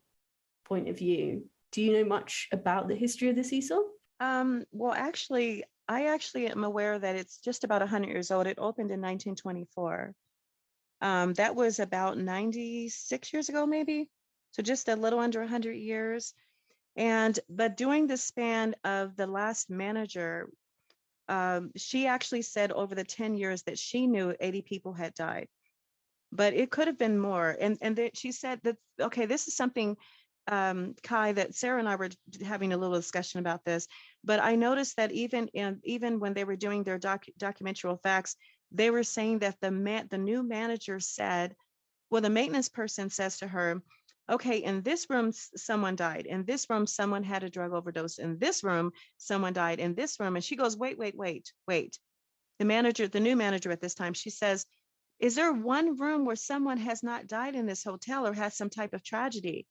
point of view. Do you know much about the history of the Cecil? Well, actually, I am aware that it's just about 100 years old. It opened in 1924. That was about 96 years ago, maybe. So just a little under 100 years. But during the span of the last manager, she actually said over the 10 years that she knew 80 people had died, but it could have been more. She said that, okay, this is something, Ky, that Sara and I were having a little discussion about this, but I noticed that even when they were doing their documentary facts, they were saying that the new manager said, well, the maintenance person says to her, okay, in this room, someone died. In this room, someone had a drug overdose. In this room, someone died. In this room. And she goes, wait. The new manager at this time, she says, is there one room where someone has not died in this hotel or had some type of tragedy?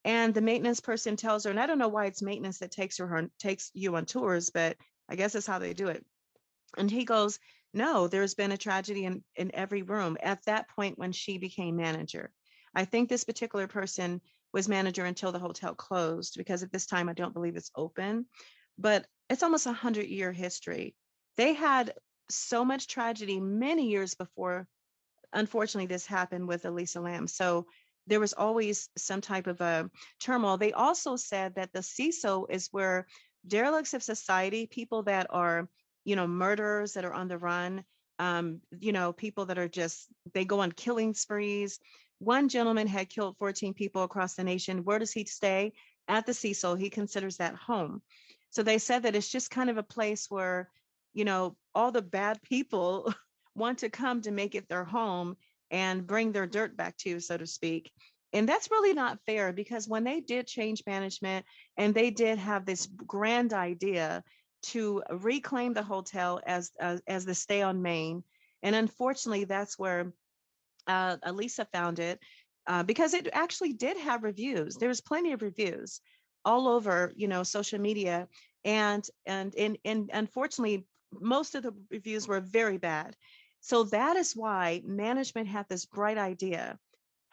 And the maintenance person tells her, and I don't know why it's maintenance that takes you on tours, but I guess that's how they do it. And he goes, no, there's been a tragedy in every room at that point when she became manager. I think this particular person was manager until the hotel closed, because at this time, I don't believe it's open, but it's almost 100-year history. They had so much tragedy many years before, unfortunately, this happened with Elisa Lam. So there was always some type of a turmoil. They also said that the Cecil is where derelicts of society, people that are, murderers that are on the run, people that are just, they go on killing sprees. One gentleman had killed 14 people across the nation. Where does he stay? At the Cecil. He considers that home. So they said that it's just kind of a place where, all the bad people want to come to make it their home and bring their dirt back to, so to speak. And that's really not fair, because when they did change management and they did have this grand idea to reclaim the hotel as the stay on Main, and unfortunately, that's where Elisa found it, because it actually did have reviews. There was plenty of reviews all over, social media, and unfortunately, most of the reviews were very bad. So that is why management had this bright idea.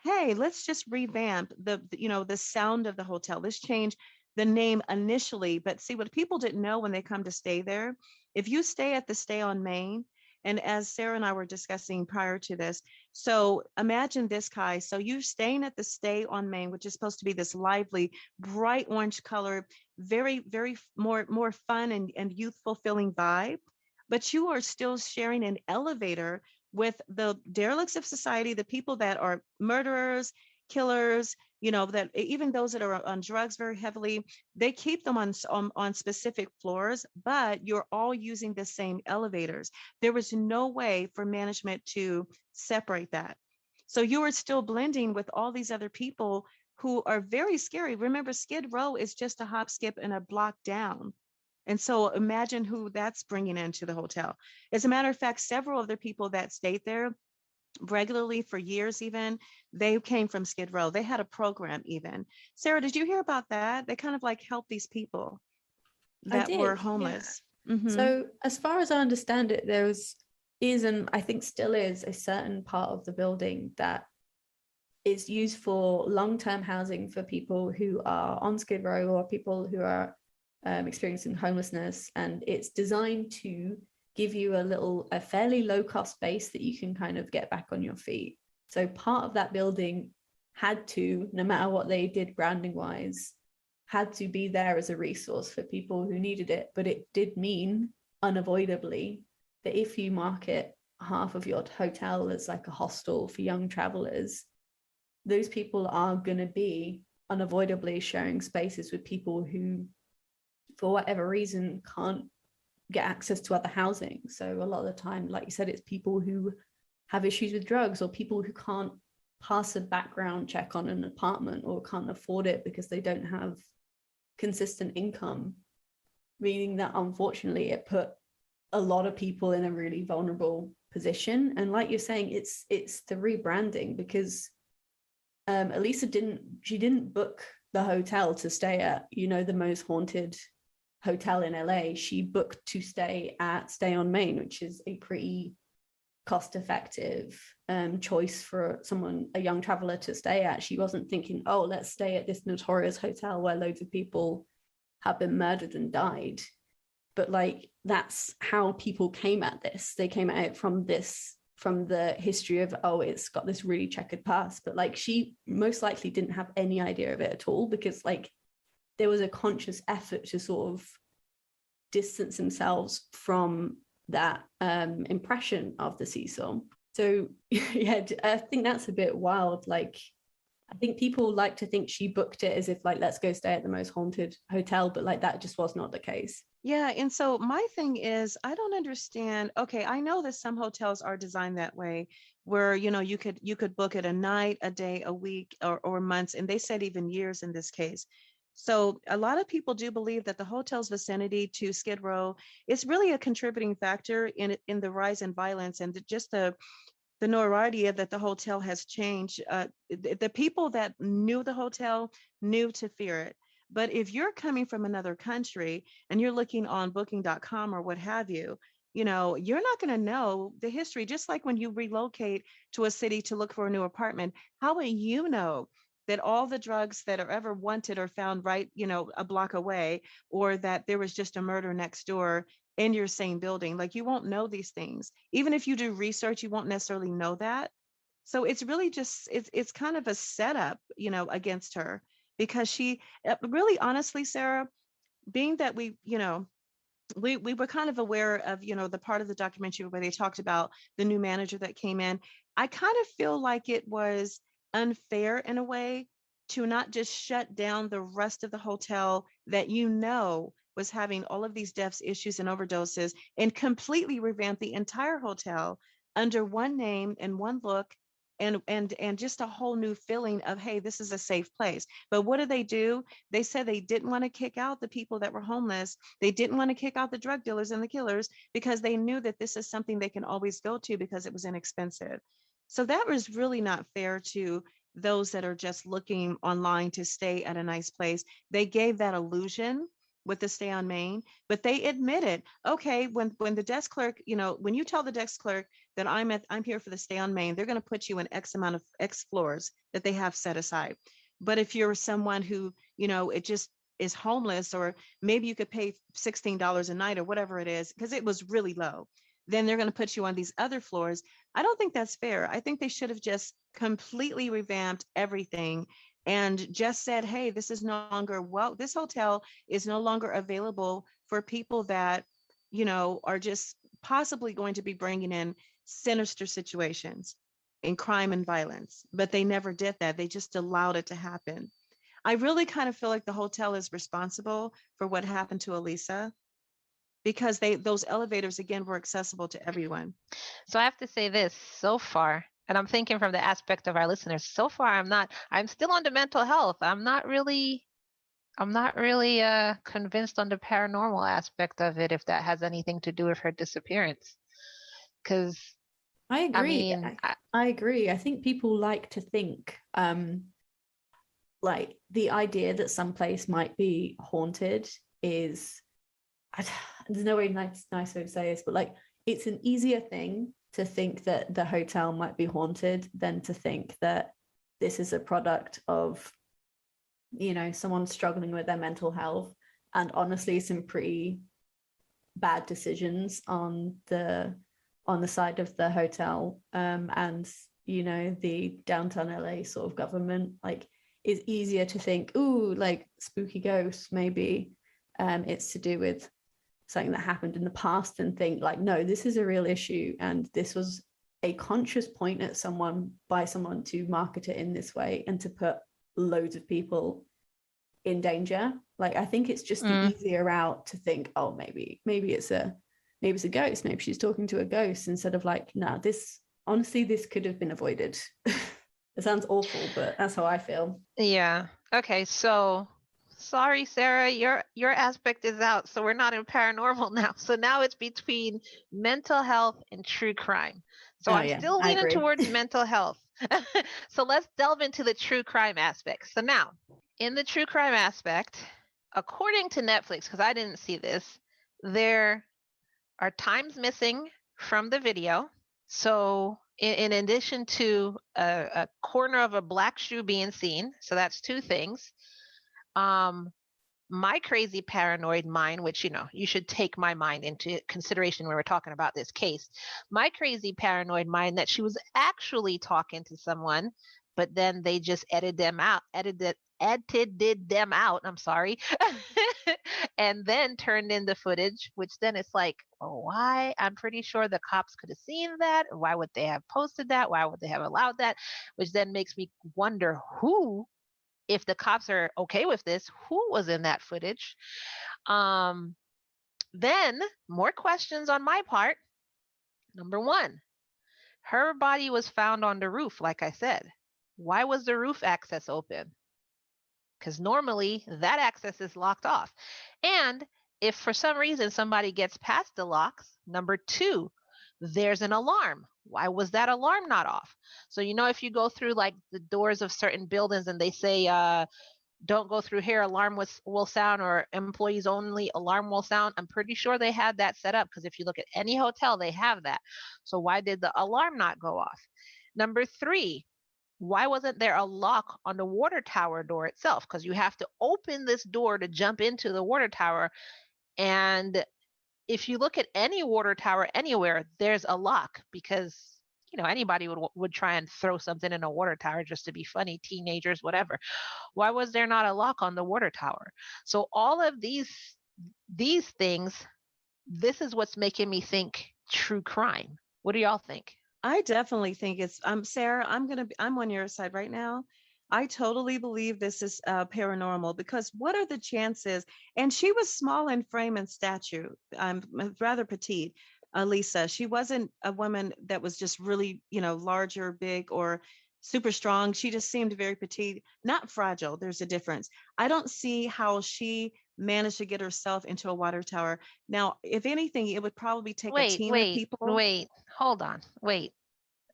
Hey, let's just revamp the sound of the hotel. Let's change the name initially. But see, what people didn't know when they come to stay there, if you stay at the Stay on Main, and as Sara and I were discussing prior to this, so imagine this, Ky. So you're staying at the Stay on Main, which is supposed to be this lively, bright orange color, very, very more fun and youthful feeling vibe. But you are still sharing an elevator with the derelicts of society, the people that are murderers, killers, that even those that are on drugs very heavily, they keep them on specific floors, but you're all using the same elevators. There was no way for management to separate that. So you are still blending with all these other people who are very scary. Remember, Skid Row is just a hop, skip, and a block down. And so imagine who that's bringing into the hotel. As a matter of fact, several of the people that stayed there, regularly for years even. They came from Skid Row. They had a program even. Sarah, did you hear about that? They kind of like helped these people I that were did, yeah. homeless. Mm-hmm. So as far as I understand it, is and I think still is a certain part of the building that is used for long-term housing for people who are on Skid Row or people who are experiencing homelessness, and it's designed to give you a fairly low-cost base that you can kind of get back on your feet. So part of that building had to, no matter what they did branding-wise, had to be there as a resource for people who needed it. But it did mean unavoidably that if you market half of your hotel as like a hostel for young travelers, those people are going to be unavoidably sharing spaces with people who, for whatever reason, can't get access to other housing. So a lot of the time, like you said, it's people who have issues with drugs or people who can't pass a background check on an apartment or can't afford it because they don't have consistent income, meaning that unfortunately it put a lot of people in a really vulnerable position. And like you're saying, it's the rebranding, because Elisa didn't book the hotel to stay at, the most haunted hotel in LA. She booked to stay on Main, which is a pretty cost-effective choice for a young traveler to stay at. She wasn't thinking, oh, let's stay at this notorious hotel where loads of people have been murdered and died. But like, that's how people came at this. They came at it from the history of, oh, it's got this really checkered past. But like, she most likely didn't have any idea of it at all, because like there was a conscious effort to sort of distance themselves from that impression of the Cecil. So yeah, I think that's a bit wild. Like, I think people like to think she booked it as if like, let's go stay at the most haunted hotel, but like that just was not the case. Yeah. And so my thing is, I don't understand. Okay, I know that some hotels are designed that way, where you could book it a night, a day, a week, or months, and they said even years in this case. So a lot of people do believe that the hotel's vicinity to Skid Row is really a contributing factor in the rise in violence and just the notoriety that the hotel has changed. The people that knew the hotel knew to fear it. But if you're coming from another country and you're looking on booking.com or what have you, you're not going to know the history. Just like when you relocate to a city to look for a new apartment, how will you know that all the drugs that are ever wanted are found right, a block away, or that there was just a murder next door in your same building? Like, you won't know these things. Even if you do research, you won't necessarily know that. So it's really just, it's kind of a setup, against her, because she really, honestly, Sarah, being that we were kind of aware of, the part of the documentary where they talked about the new manager that came in. I kind of feel like it was unfair in a way to not just shut down the rest of the hotel that was having all of these deaths, issues, and overdoses, and completely revamp the entire hotel under one name and one look, and just a whole new feeling of, hey, this is a safe place. But what do? They said they didn't want to kick out the people that were homeless. They didn't want to kick out the drug dealers and the killers, because they knew that this is something they can always go to because it was inexpensive. So that was really not fair to those that are just looking online to stay at a nice place. They gave that illusion with the stay on Main, but they admitted, okay, when the desk clerk, when you tell the desk clerk that I'm here for the stay on Main, they're going to put you in X amount of X floors that they have set aside. But if you're someone who, it just is homeless, or maybe you could pay $16 a night or whatever it is, because it was really low, then they're going to put you on these other floors. I don't think that's fair. I think they should have just completely revamped everything and just said, hey, this hotel is no longer available for people that, are just possibly going to be bringing in sinister situations in crime and violence. But they never did that. They just allowed it to happen. I really kind of feel like the hotel is responsible for what happened to Elisa, because those elevators, again, were accessible to everyone. So I have to say this, so far, and I'm thinking from the aspect of our listeners, so far I'm still on the mental health. I'm not really convinced on the paranormal aspect of it, if that has anything to do with her disappearance. Because I agree. mean, I agree. I think people like to think like the idea that some place might be haunted is there's no way nice way to say this, but like it's an easier thing to think that the hotel might be haunted than to think that this is a product of, you know, someone struggling with their mental health, and honestly some pretty bad decisions on the side of the hotel, and you know, the downtown LA sort of government. Like it's easier to think, ooh, like spooky ghosts, maybe it's to do with something that happened in the past, and think like, no, this is a real issue, and this was a conscious point at someone by someone to market it in this way and to put loads of people in danger. Like I think it's just the easier route to think, oh, maybe it's a ghost, maybe she's talking to a ghost, instead of like, no, this honestly, this could have been avoided. It sounds awful, but that's how I feel. Yeah. Okay. So sorry, Sarah, your aspect is out. So we're not in paranormal now. So now it's between mental health and true crime. So I'm still leaning towards mental health. So let's delve into the true crime aspect. So now, in the true crime aspect, according to Netflix, because I didn't see this, there are times missing from the video. So in addition to a corner of a black shoe being seen, so that's two things. My crazy paranoid mind, which, you know, you should take my mind into consideration when we're talking about this case. My crazy paranoid mind that she was actually talking to someone, but then they just edited them out. I'm sorry. And then turned in the footage, which then it's like, well, why? I'm pretty sure the cops could have seen that. Why would they have posted that? Why would they have allowed that? Which then makes me wonder who, if the cops are okay with this, who was in that footage? Then more questions on my part. Number one, her body was found on the roof, like I said. Why was the roof access open? Because normally that access is locked off. And if for some reason somebody gets past the locks, number two, there's an alarm. Why was that alarm not off? So, you know, if you go through like the doors of certain buildings and they say, don't go through here, alarm will sound, or employees only, alarm will sound. I'm pretty sure they had that set up, because if you look at any hotel, they have that. So why did the alarm not go off? Number three, why wasn't there a lock on the water tower door itself? Because you have to open this door to jump into the water tower. And if you look at any water tower anywhere, there's a lock, because, you know, anybody would try and throw something in a water tower just to be funny, teenagers, whatever. Why was there not a lock on the water tower? So all of these things, this is what's making me think true crime. What do y'all think? I definitely think it's Sarah, I'm on your side right now. I totally believe this is paranormal, because what are the chances? And she was small in frame and stature, rather petite. Elisa, she wasn't a woman that was just really, you know, larger, big, or super strong. She just seemed very petite, not fragile. There's a difference. I don't see how she managed to get herself into a water tower. Now, if anything, it would probably take a team of people. Wait, hold on. Wait.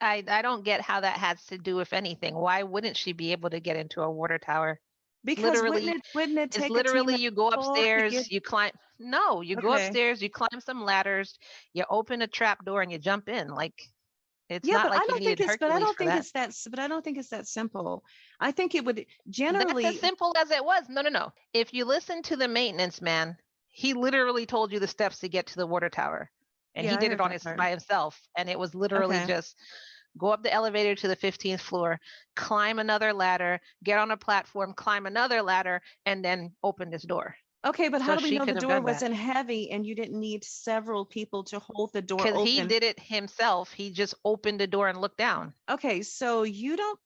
I don't get how that has to do with anything. Why wouldn't she be able to get into a water tower? Because literally, wouldn't it take it's literally you go upstairs, get... you climb. No, you go upstairs, you climb some ladders, you open a trap door, and you jump in. Like, it's not like you needed Hercules. But I don't think it's that. But I don't think it's that simple. I think it would generally. That's as simple as it was. No. If you listen to the maintenance man, he literally told you the steps to get to the water tower, and he did it on by himself. And it was literally just go up the elevator to the 15th floor, climb another ladder, get on a platform, climb another ladder, and then open this door. Okay, but how do we know the door wasn't heavy and you didn't need several people to hold the door open? Because he did it himself. He just opened the door and looked down. Okay, so you don't.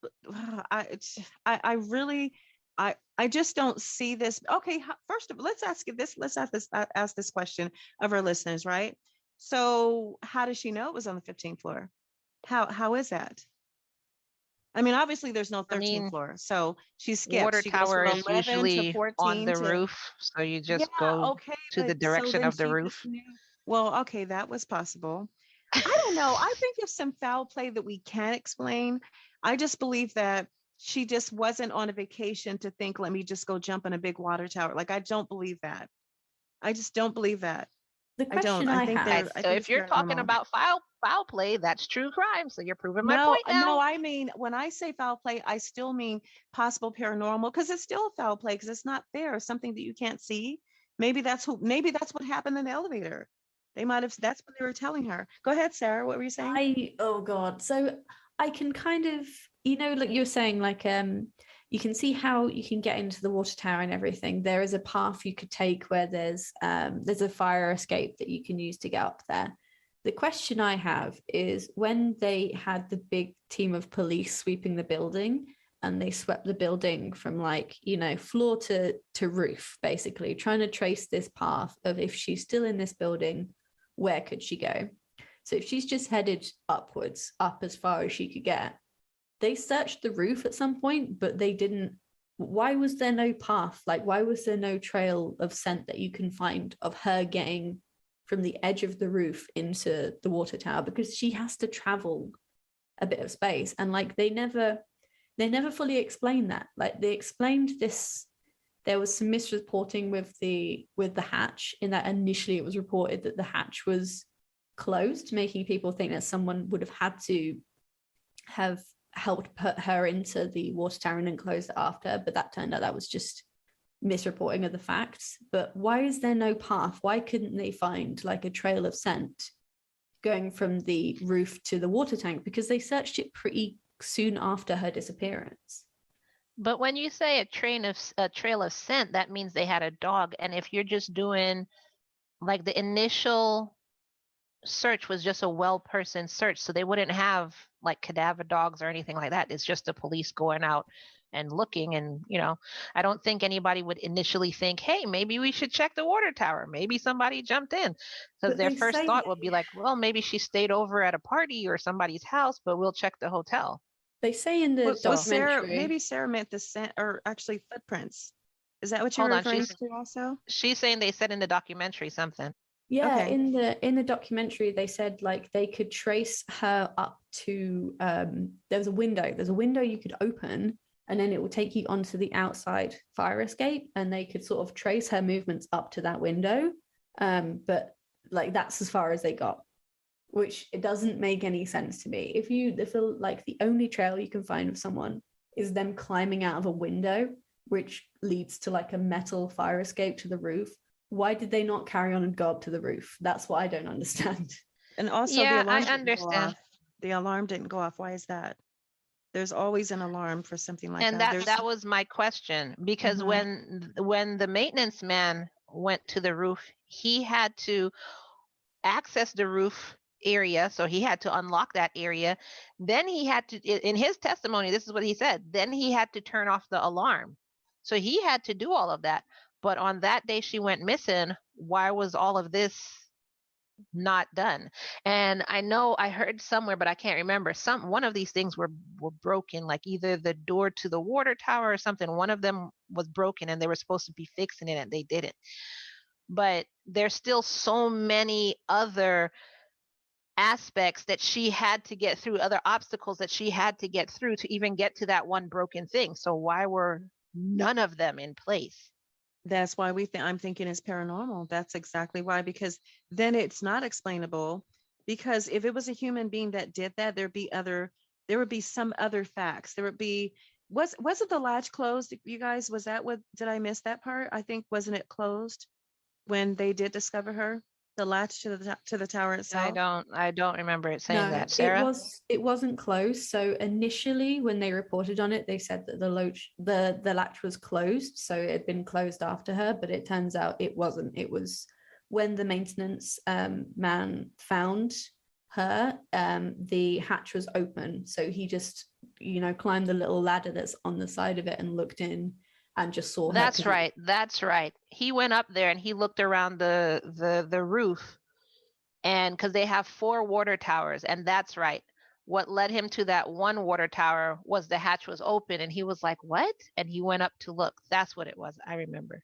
I really, I just don't see this. Okay, first of all, let's ask this question of our listeners, right? So, how does she know it was on the 15th floor? How is that? I mean, obviously there's no 13th floor, so she skips. Water she tower goes is usually on the roof, so you just go to the direction of the roof. Well, okay, that was possible. I don't don't know. I think there's some foul play that we can't explain. I just believe that she just wasn't on a vacation to think, let me just go jump in a big water tower. Like, I don't believe that. I just don't believe that. The I don't. question I I think have, they're. I So think if it's you're talking paranormal. about foul play, that's true crime. So you're proving my No, point now. no, I mean, when I say foul play, I still mean possible paranormal, because it's still foul play, because it's not fair. Something that you can't see. Maybe that's what happened in the elevator. They might have, that's what they were telling her. Go ahead, Sarah. What were you saying? oh God. So I can kind of, like you're saying, like you can see how you can get into the water tower and everything. There is a path you could take where there's a fire escape that you can use to get up there. The question I have is, when they had the big team of police sweeping the building, and they swept the building from floor to roof, basically trying to trace this path of, if she's still in this building, where could she go? So if she's just headed upwards, up as far as she could get, they searched the roof at some point, but they didn't. Why was there no path? Like, why was there no trail of scent that you can find of her getting from the edge of the roof into the water tower? Because she has to travel a bit of space, and they never fully explained that. Like, they explained this, there was some misreporting with the hatch, in that initially it was reported that the hatch was closed, making people think that someone would have had to have helped put her into the water tower and then close it after, but that turned out that was just misreporting of the facts. But why is there no path? Why couldn't they find a trail of scent going from the roof to the water tank? Because they searched it pretty soon after her disappearance. But when you say a trail of scent, that means they had a dog. And if you're just doing the initial search was just a well person search, so they wouldn't have cadaver dogs or anything like that. It's just the police going out and looking, and I don't think anybody would initially think, hey, maybe we should check the water tower, maybe somebody jumped in, because their first thought would be well, maybe she stayed over at a party or somebody's house, but we'll check the hotel. They say in the documentary, maybe Sarah meant the scent, or actually footprints. Is that what you're referring to also? She's saying they said in the documentary something. Yeah, okay. In the documentary, they said they could trace her up to there's a window you could open, and then it will take you onto the outside fire escape, and they could sort of trace her movements up to that window. But that's as far as they got, which it doesn't make any sense to me. If the only trail you can find of someone is them climbing out of a window, which leads to a metal fire escape to the roof, why did they not carry on and go up to the roof? That's what I don't understand. And also, yeah, the alarm I understand. The alarm didn't go off. Why is that? There's always an alarm for something like that. And that was my question, because when the maintenance man went to the roof, he had to access the roof area, so he had to unlock that area. Then he had to, in his testimony, this is what he said, then he had to turn off the alarm. So he had to do all of that. But on that day she went missing, why was all of this not done? And I know I heard somewhere, but I can't remember, one of these things were broken, either the door to the water tower or something. One of them was broken, and they were supposed to be fixing it, and they didn't. But there's still so many other aspects that she had to get through, other obstacles that she had to get through to even get to that one broken thing. So why were none of them in place? That's why I'm thinking it's paranormal. That's exactly why, because then it's not explainable. Because if it was a human being that did that, there would be some other facts. There would be, wasn't the latch closed, you guys? Was that did I miss that part? I think, wasn't it closed when they did discover her? The latch to the tower itself? I don't remember it saying that, Sarah. It wasn't closed. So initially, when they reported on it, they said that the latch was closed, so it had been closed after her. But it turns out it wasn't. It was when the maintenance man found her, the hatch was open. So he just climbed the little ladder that's on the side of it and looked in, and just saw her. That's right. He went up there and he looked around the roof, and because they have 4 water towers, and that's right. What led him to that one water tower was the hatch was open, and he was like, what? And he went up to look. That's what it was. I remember.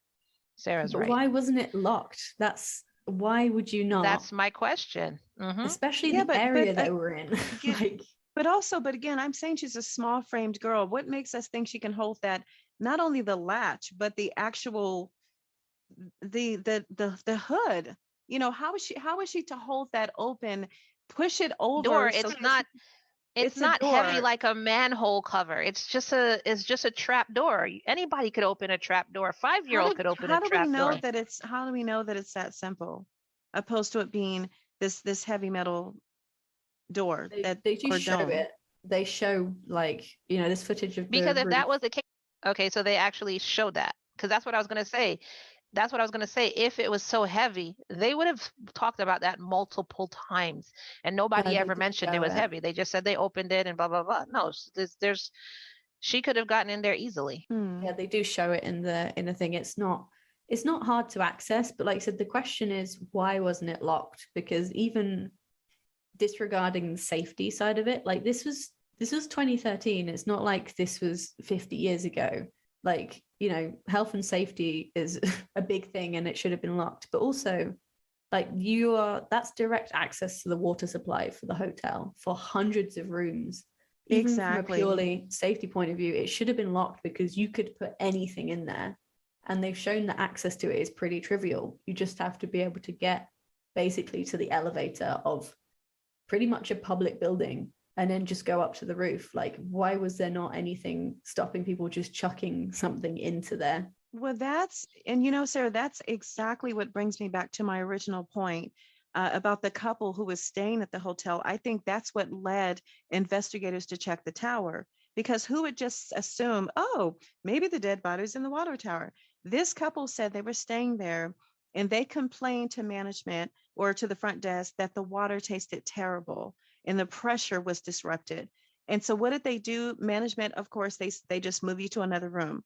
Sarah's right. Why wasn't it locked? That's why would you not? That's my question. Especially the area that we're in. Like, but again, I'm saying she's a small framed girl. What makes us think she can hold that? Not only the latch, but the actual the hood. You know, how is she to hold that open, push it over? Door. It's not heavy like a manhole cover. It's just a trap door. Anybody could open a trap door. 5-year-old could open a trap door. How do we know that it's that simple, opposed to it being this heavy metal door? They do show it. They show, like, you know, this footage of because if that was the case, okay, so they actually showed that, because that's what I was going to say. That's what I was going to say. If it was so heavy, they would have talked about that multiple times, and nobody ever mentioned it was heavy. They just said they opened it and blah, blah, blah. No, she could have gotten in there easily. Yeah, they do show it in the thing. It's not hard to access, but like I said, the question is, why wasn't it locked? Because even disregarding the safety side of it, like this was 2013. It's not like this was 50 years ago. Like, you know, health and safety is a big thing and it should have been locked. But also, like, that's direct access to the water supply for the hotel for hundreds of rooms. Even from a purely safety point of view, it should have been locked because you could put anything in there. And they've shown that access to it is pretty trivial. You just have to be able to get basically to the elevator of pretty much a public building and then just go up to the roof. Like, why was there not anything stopping people just chucking something into there? Well, you know, Sarah, that's exactly what brings me back to my original point about the couple who was staying at the hotel. I think that's what led investigators to check the tower, because who would just assume, oh, maybe the dead body's in the water tower? This couple said they were staying there and they complained to management or to the front desk that the water tasted terrible and the pressure was disrupted. And so what did they do? Management, of course, they just move you to another room.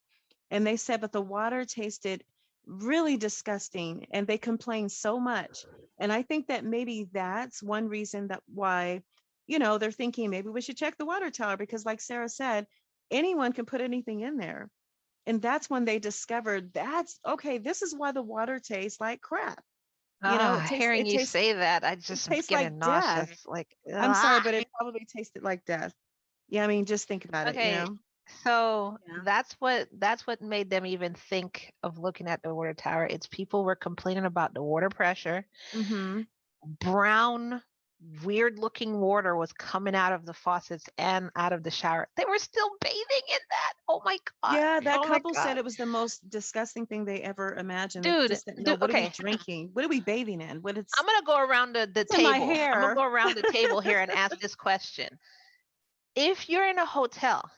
And they said, but the water tasted really disgusting and they complained so much. And I think that maybe that's one reason that why, you know, they're thinking maybe we should check the water tower, because like Sarah said, anyone can put anything in there. And that's when they discovered this is why the water tastes like crap. You know, hearing you say that, I just am getting nauseous. Death. Like, I'm sorry, but it probably tasted like death. Yeah, I mean, just think about it. You know. So that's what made them even think of looking at the water tower. It's people were complaining about the water pressure. Brown, weird looking water was coming out of the faucets and out of the shower. They were still bathing in that. Oh my God. Yeah, that couple said it was the most disgusting thing they ever imagined. Dude, what are we drinking? What are we bathing in? I'm gonna go around the table. I'm gonna go around the table here and ask this question. If you're in a hotel,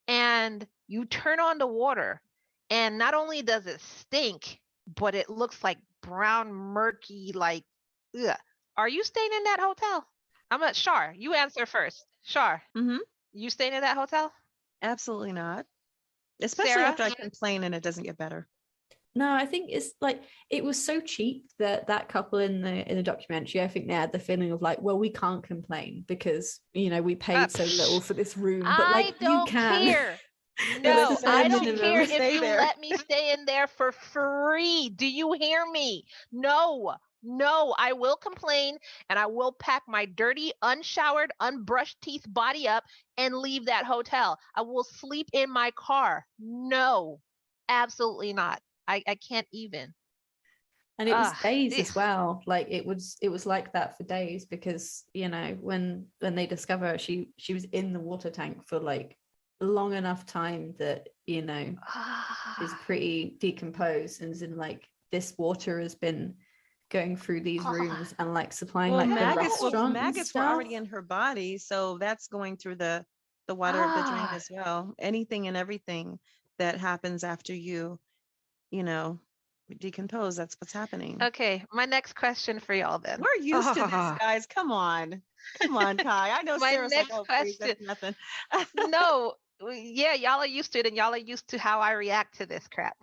and you turn on the water, and not only does it stink, but it looks like brown, murky, like, ugh. Are you staying in that hotel? I'm at Shar. You answer first. Shar, you staying in that hotel? Absolutely not. Especially Sarah? After I complain and it doesn't get better. No, I think it's like, it was so cheap that couple in the documentary, I think they had the feeling of like, well, we can't complain because, you know, we paid so little for this room. But like, I don't you can. Care. No, I don't care if you let me stay in there for free. Do you hear me? No, I will complain and I will pack my dirty, unshowered, unbrushed teeth body up and leave that hotel. I will sleep in my car. No, absolutely not. I can't even. And it was days as well. Like it was like that for days because, you know, when they discover her, she was in the water tank for like long enough time that, you know, is pretty decomposed, and is in like, this water has been going through these rooms and like supplying like the restaurant. Maggots were already in her body, so that's going through the water of the drain as well. Anything and everything that happens after you know, decompose, that's what's happening. Okay, my next question for y'all then. We're used to this, guys. Come on, Ky. I know my Sarah's next like, question. Nothing. No, yeah, y'all are used to it, and y'all are used to how I react to this crap.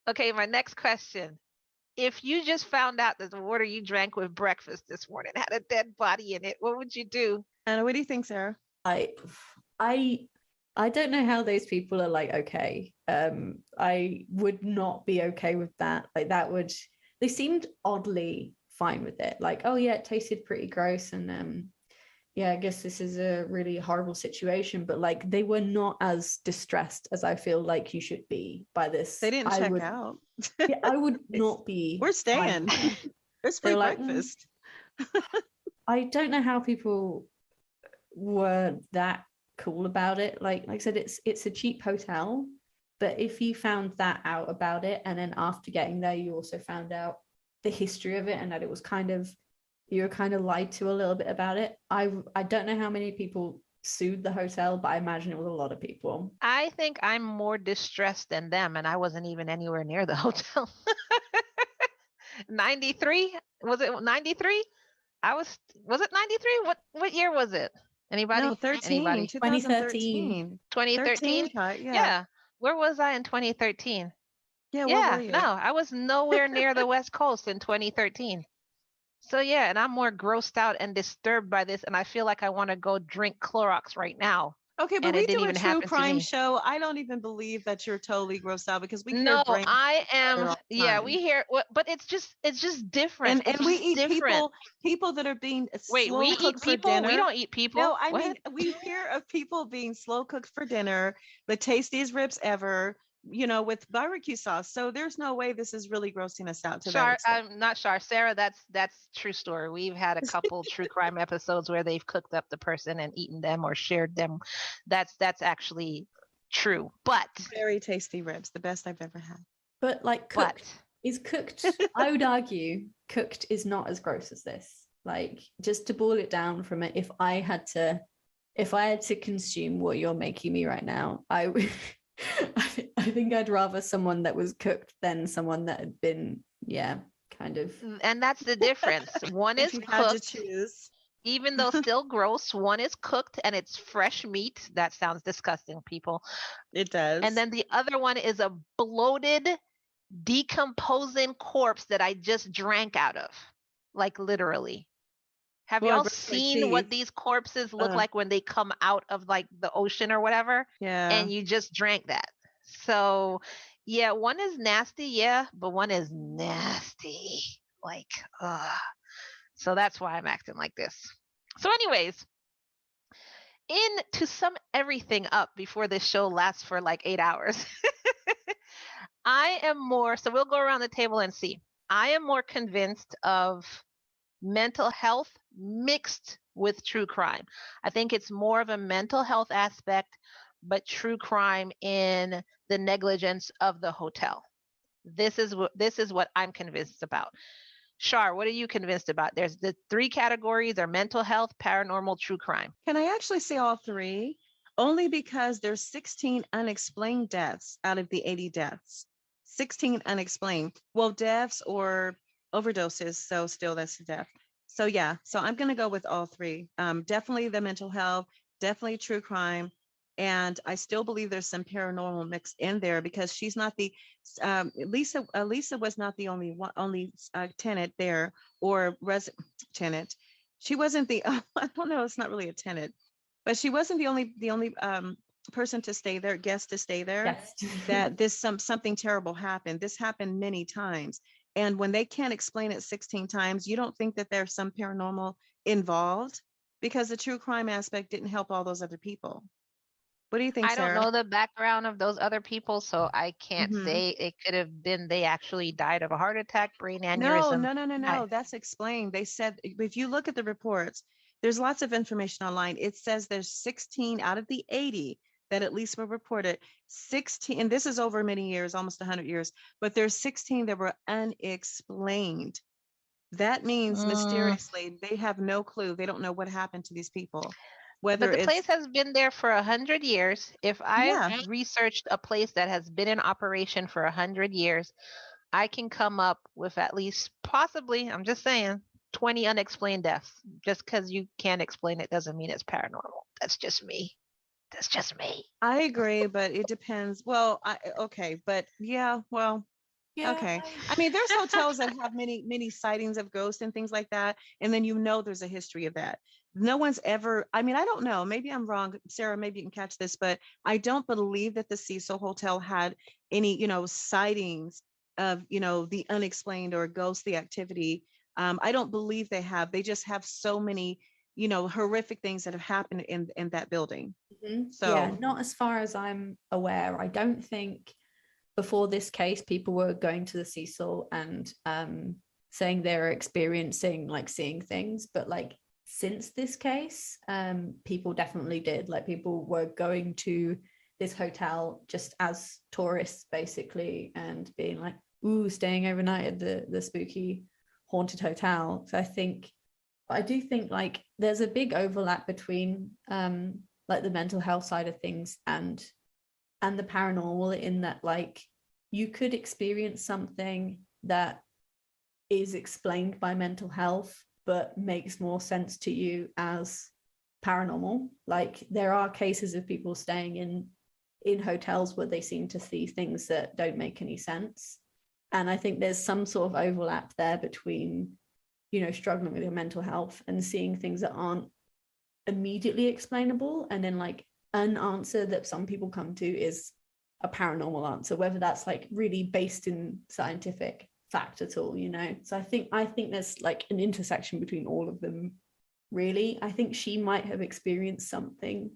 Okay, my next question. If you just found out that the water you drank with breakfast this morning had a dead body in it, what would you do? Anna, what do you think, Sarah? I don't know how those people are like, okay. I would not be okay with that. Like that would they seemed oddly fine with it. Like, oh yeah, it tasted pretty gross, and yeah, I guess this is a really horrible situation, but like they were not as distressed as I feel like you should be by this. They didn't I check would, out. yeah, I would not be. We're staying. There's free like, breakfast. I don't know how people were that cool about it. Like I said, it's a cheap hotel, but if you found that out about it, and then after getting there, you also found out the history of it and that it was kind of, you were kind of lied to a little bit about it. I don't know how many people sued the hotel, but I imagine it was a lot of people. I think I'm more distressed than them, and I wasn't even anywhere near the hotel. 93? Was it 93? Was it 93? What year was it? Anybody? No, 13, Anybody? 2013. 2013? Yeah. Where was I in 2013? Yeah, where were you? No, I was nowhere near the West Coast in 2013. So yeah, and I'm more grossed out and disturbed by this, and I feel like I want to go drink Clorox right now. Okay, but and we it didn't do a even true happen to crime me. show. I don't even believe that you're totally grossed out because we hear No, brain I am. all the Yeah, time. we hear, but it's just different. And It's we just eat different. people that are being Wait, slow we cooked eat for people? dinner. We don't eat people. No, I What? mean we hear of people being slow cooked for dinner, the tastiest ribs ever, you know, with barbecue sauce. So there's no way this is really grossing us out to that Char, extent. I'm not Char. Sarah, that's true story. We've had a couple true crime episodes where they've cooked up the person and eaten them or shared them. That's actually true. But Very tasty ribs, the best I've ever had. But like cooked I would argue cooked is not as gross as this. Like, just to boil it down from it, if I had to consume what you're making me right now, I would I think I'd rather someone that was cooked than someone that had been, kind of. and that's the difference. One is If you had to cooked, choose. even though still gross. One is cooked and it's fresh meat. That sounds disgusting, people. It does. And then the other one is a bloated, decomposing corpse that I just drank out of, like literally. Have Well, y'all brush my seen what teeth. these corpses look like when they come out of like the ocean or whatever? Yeah. And you just drank that. So yeah, one is nasty, yeah, but one is nasty. Like, so that's why I'm acting like this. So anyways, to sum everything up before this show lasts for like 8 hours, I am more, so we'll go around the table and see. I am more convinced of mental health mixed with true crime. I think it's more of a mental health aspect, but true crime in the negligence of the hotel. This is what I'm convinced about. Char, what are you convinced about? There's the 3 categories are mental health, paranormal, true crime. Can I actually say all 3? Only because there's 16 unexplained deaths out of the 80 deaths. 16 unexplained. Well, deaths or overdoses. So still that's a death. So yeah, so I'm going to go with all 3. Definitely the mental health, definitely true crime. And I still believe there's some paranormal mixed in there because she's not the Elisa was not the only tenant there or tenant. She wasn't the I don't know, it's not really a tenant, but she wasn't the only person to stay there, guest to stay there. Yes. That something terrible happened. This happened many times. And when they can't explain it 16 times, you don't think that there's some paranormal involved because the true crime aspect didn't help all those other people. What do you think, Sarah? I don't know the background of those other people, so I can't say. It could have been they actually died of a heart attack, brain aneurysm. No. That's explained. They said, if you look at the reports, there's lots of information online. It says there's 16 out of the 80 that at least were reported. 16, and this is over many years, almost 100 years, but there's 16 that were unexplained. That means mysteriously, they have no clue. They don't know what happened to these people. But the place has been there for 100 years. If I've researched a place that has been in operation for 100 years, I can come up with at least possibly, I'm just saying, 20 unexplained deaths. Just because you can't explain it doesn't mean it's paranormal. That's just me. I agree, but it depends. Well, okay, but yeah, well, Yeah. okay. I mean, there's hotels that have many sightings of ghosts and things like that, and then there's a history of that. No one's ever, I mean, I don't know, maybe I'm wrong, Sarah, maybe you can catch this, but I don't believe that the Cecil Hotel had any, sightings of, the unexplained or ghostly activity. I don't believe they have. They just have so many, horrific things that have happened in that building. Mm-hmm. So yeah, not as far as I'm aware. I don't think before this case people were going to the Cecil and saying they're experiencing like seeing things, but like since this case, people definitely did. Like people were going to this hotel just as tourists basically and being like, ooh, staying overnight at the spooky haunted hotel. So I do think like there's a big overlap between like the mental health side of things and the paranormal, in that like you could experience something that is explained by mental health but makes more sense to you as paranormal. Like there are cases of people staying in hotels where they seem to see things that don't make any sense, and I think there's some sort of overlap there between struggling with your mental health and seeing things that aren't immediately explainable, and then like an answer that some people come to is a paranormal answer, whether that's like really based in scientific fact at all. So I think there's like an intersection between all of them, really. I think she might have experienced something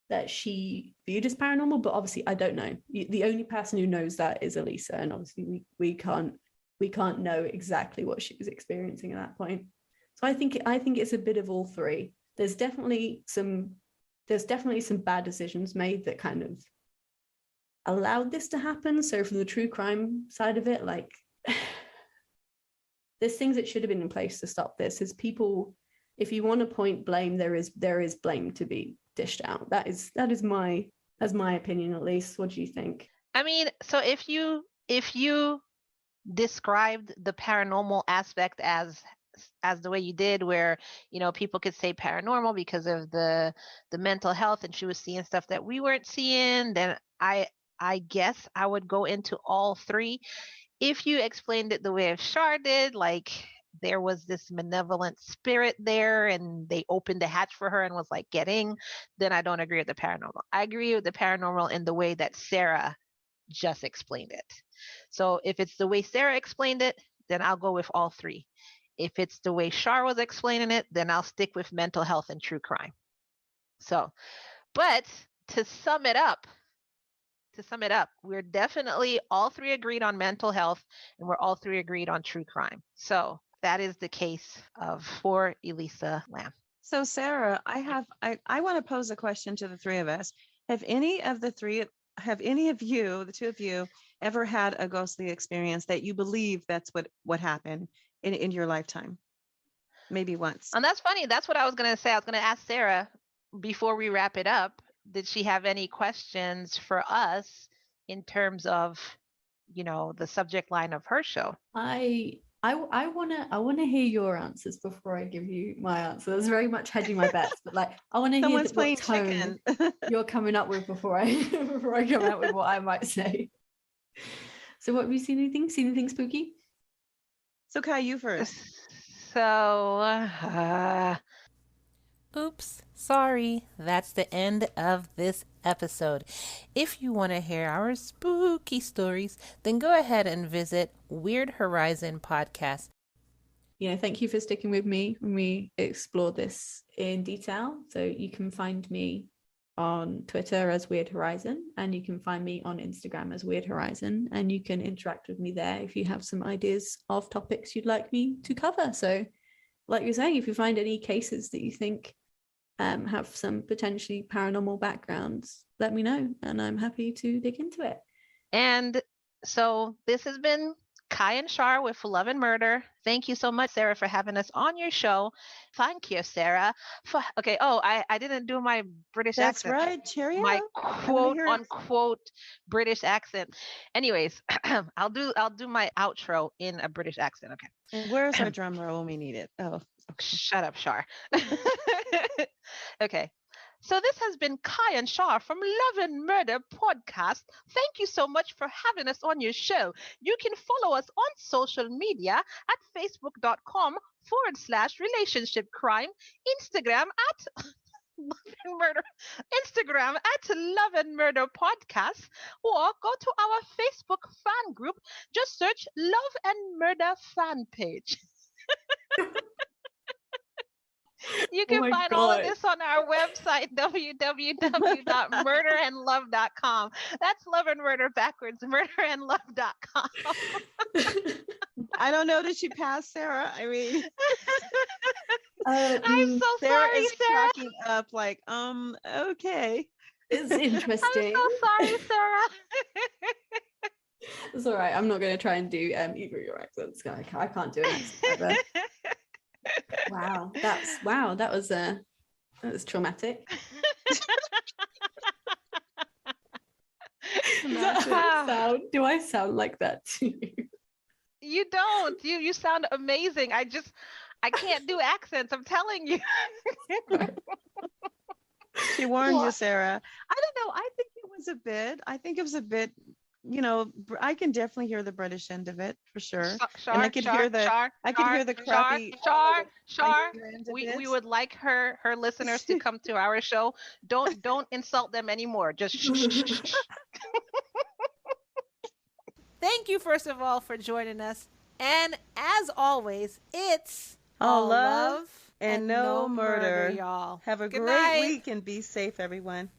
that she viewed as paranormal, but obviously I don't know. The only person who knows that is Elisa, and obviously we can't know exactly what she was experiencing at that point. So I think it's a bit of all three. There's definitely some bad decisions made that kind of allowed this to happen. So from the true crime side of it, like there's things that should have been in place to stop this. As people, if you want to point blame, there is blame to be dished out. That is my opinion, at least. What do you think? I mean, so if you described the paranormal aspect as the way you did, where people could say paranormal because of the mental health and she was seeing stuff that we weren't seeing, then I guess I would go into all three. If you explained it the way Char did, like there was this malevolent spirit there and they opened the hatch for her and was like, get in, then I don't agree with the paranormal. I agree with the paranormal in the way that Sara just explained it. So if it's the way Sara explained it, then I'll go with all three. If it's the way Char was explaining it, then I'll stick with mental health and true crime. So, but to sum it up, we're definitely all three agreed on mental health and we're all three agreed on true crime. So that is the case for Elisa Lam. So Sara, I want to pose a question to the three of us. Have any of you, the two of you, ever had a ghostly experience that you believe that's what happened in your lifetime? Maybe once. And that's funny. That's what I was going to say. I was going to ask Sara before we wrap it up. Did she have any questions for us in terms of, the subject line of her show? I wanna hear your answers before I give you my answer. That's very much hedging my bets, but like I want to hear what tone you're coming up with before I come out with what I might say. So what have you seen? Anything spooky? So Ky, you first. So oops, sorry. That's the end of this episode. If you want to hear our spooky stories, then go ahead and visit WeirdHorizon podcast. Thank you for sticking with me when we explore this in detail. So you can find me on Twitter as WeirdHorizon, and you can find me on Instagram as WeirdHorizon, and you can interact with me there if you have some ideas of topics you'd like me to cover. So like you're saying, if you find any cases that you think have some potentially paranormal backgrounds, let me know and I'm happy to dig into it. And so this has been Ky and Char with Love and Murder. Thank you so much, Sara, for having us on your show. Thank you, Sara. I didn't do my British accent. That's right, cheerio. My quote unquote British accent. Anyways, I'll do my outro in a British accent. Okay. And where's our drum roll when we need it? Oh, shut up, Char. Okay. So this has been Ky and Char from Love and Murder podcast. Thank you so much for having us on your show. You can follow us on social media at facebook.com/relationship crime, Instagram at Love and Murder Instagram at Love and Murder Podcast, or go to our Facebook fan group. Just search Love and Murder fan page. You Oh can my find all of God. this on our website, www.murderandlove.com. That's Love and Murder backwards, murderandlove.com. I don't know that she passed, Sarah. I mean, I'm so Sarah sorry, is Sarah. cracking up like, okay. It's I'm interesting. so sorry, Sarah. It's all right. I'm not going to try and do either of your accents. I can't do an accent either. Wow. That was traumatic. Do I sound like that to you? You don't. You sound amazing. I can't do accents. I'm telling you. She warned you, Sarah. I don't know. I think it was a bit, I can definitely hear the British end of it for sure. And I could hear the crappy. Char. We would like her listeners to come to our show. Don't insult them anymore. Just shh. Thank you, first of all, for joining us. And as always, it's all love and no murder, y'all. Have a Good great night. week and be safe, everyone.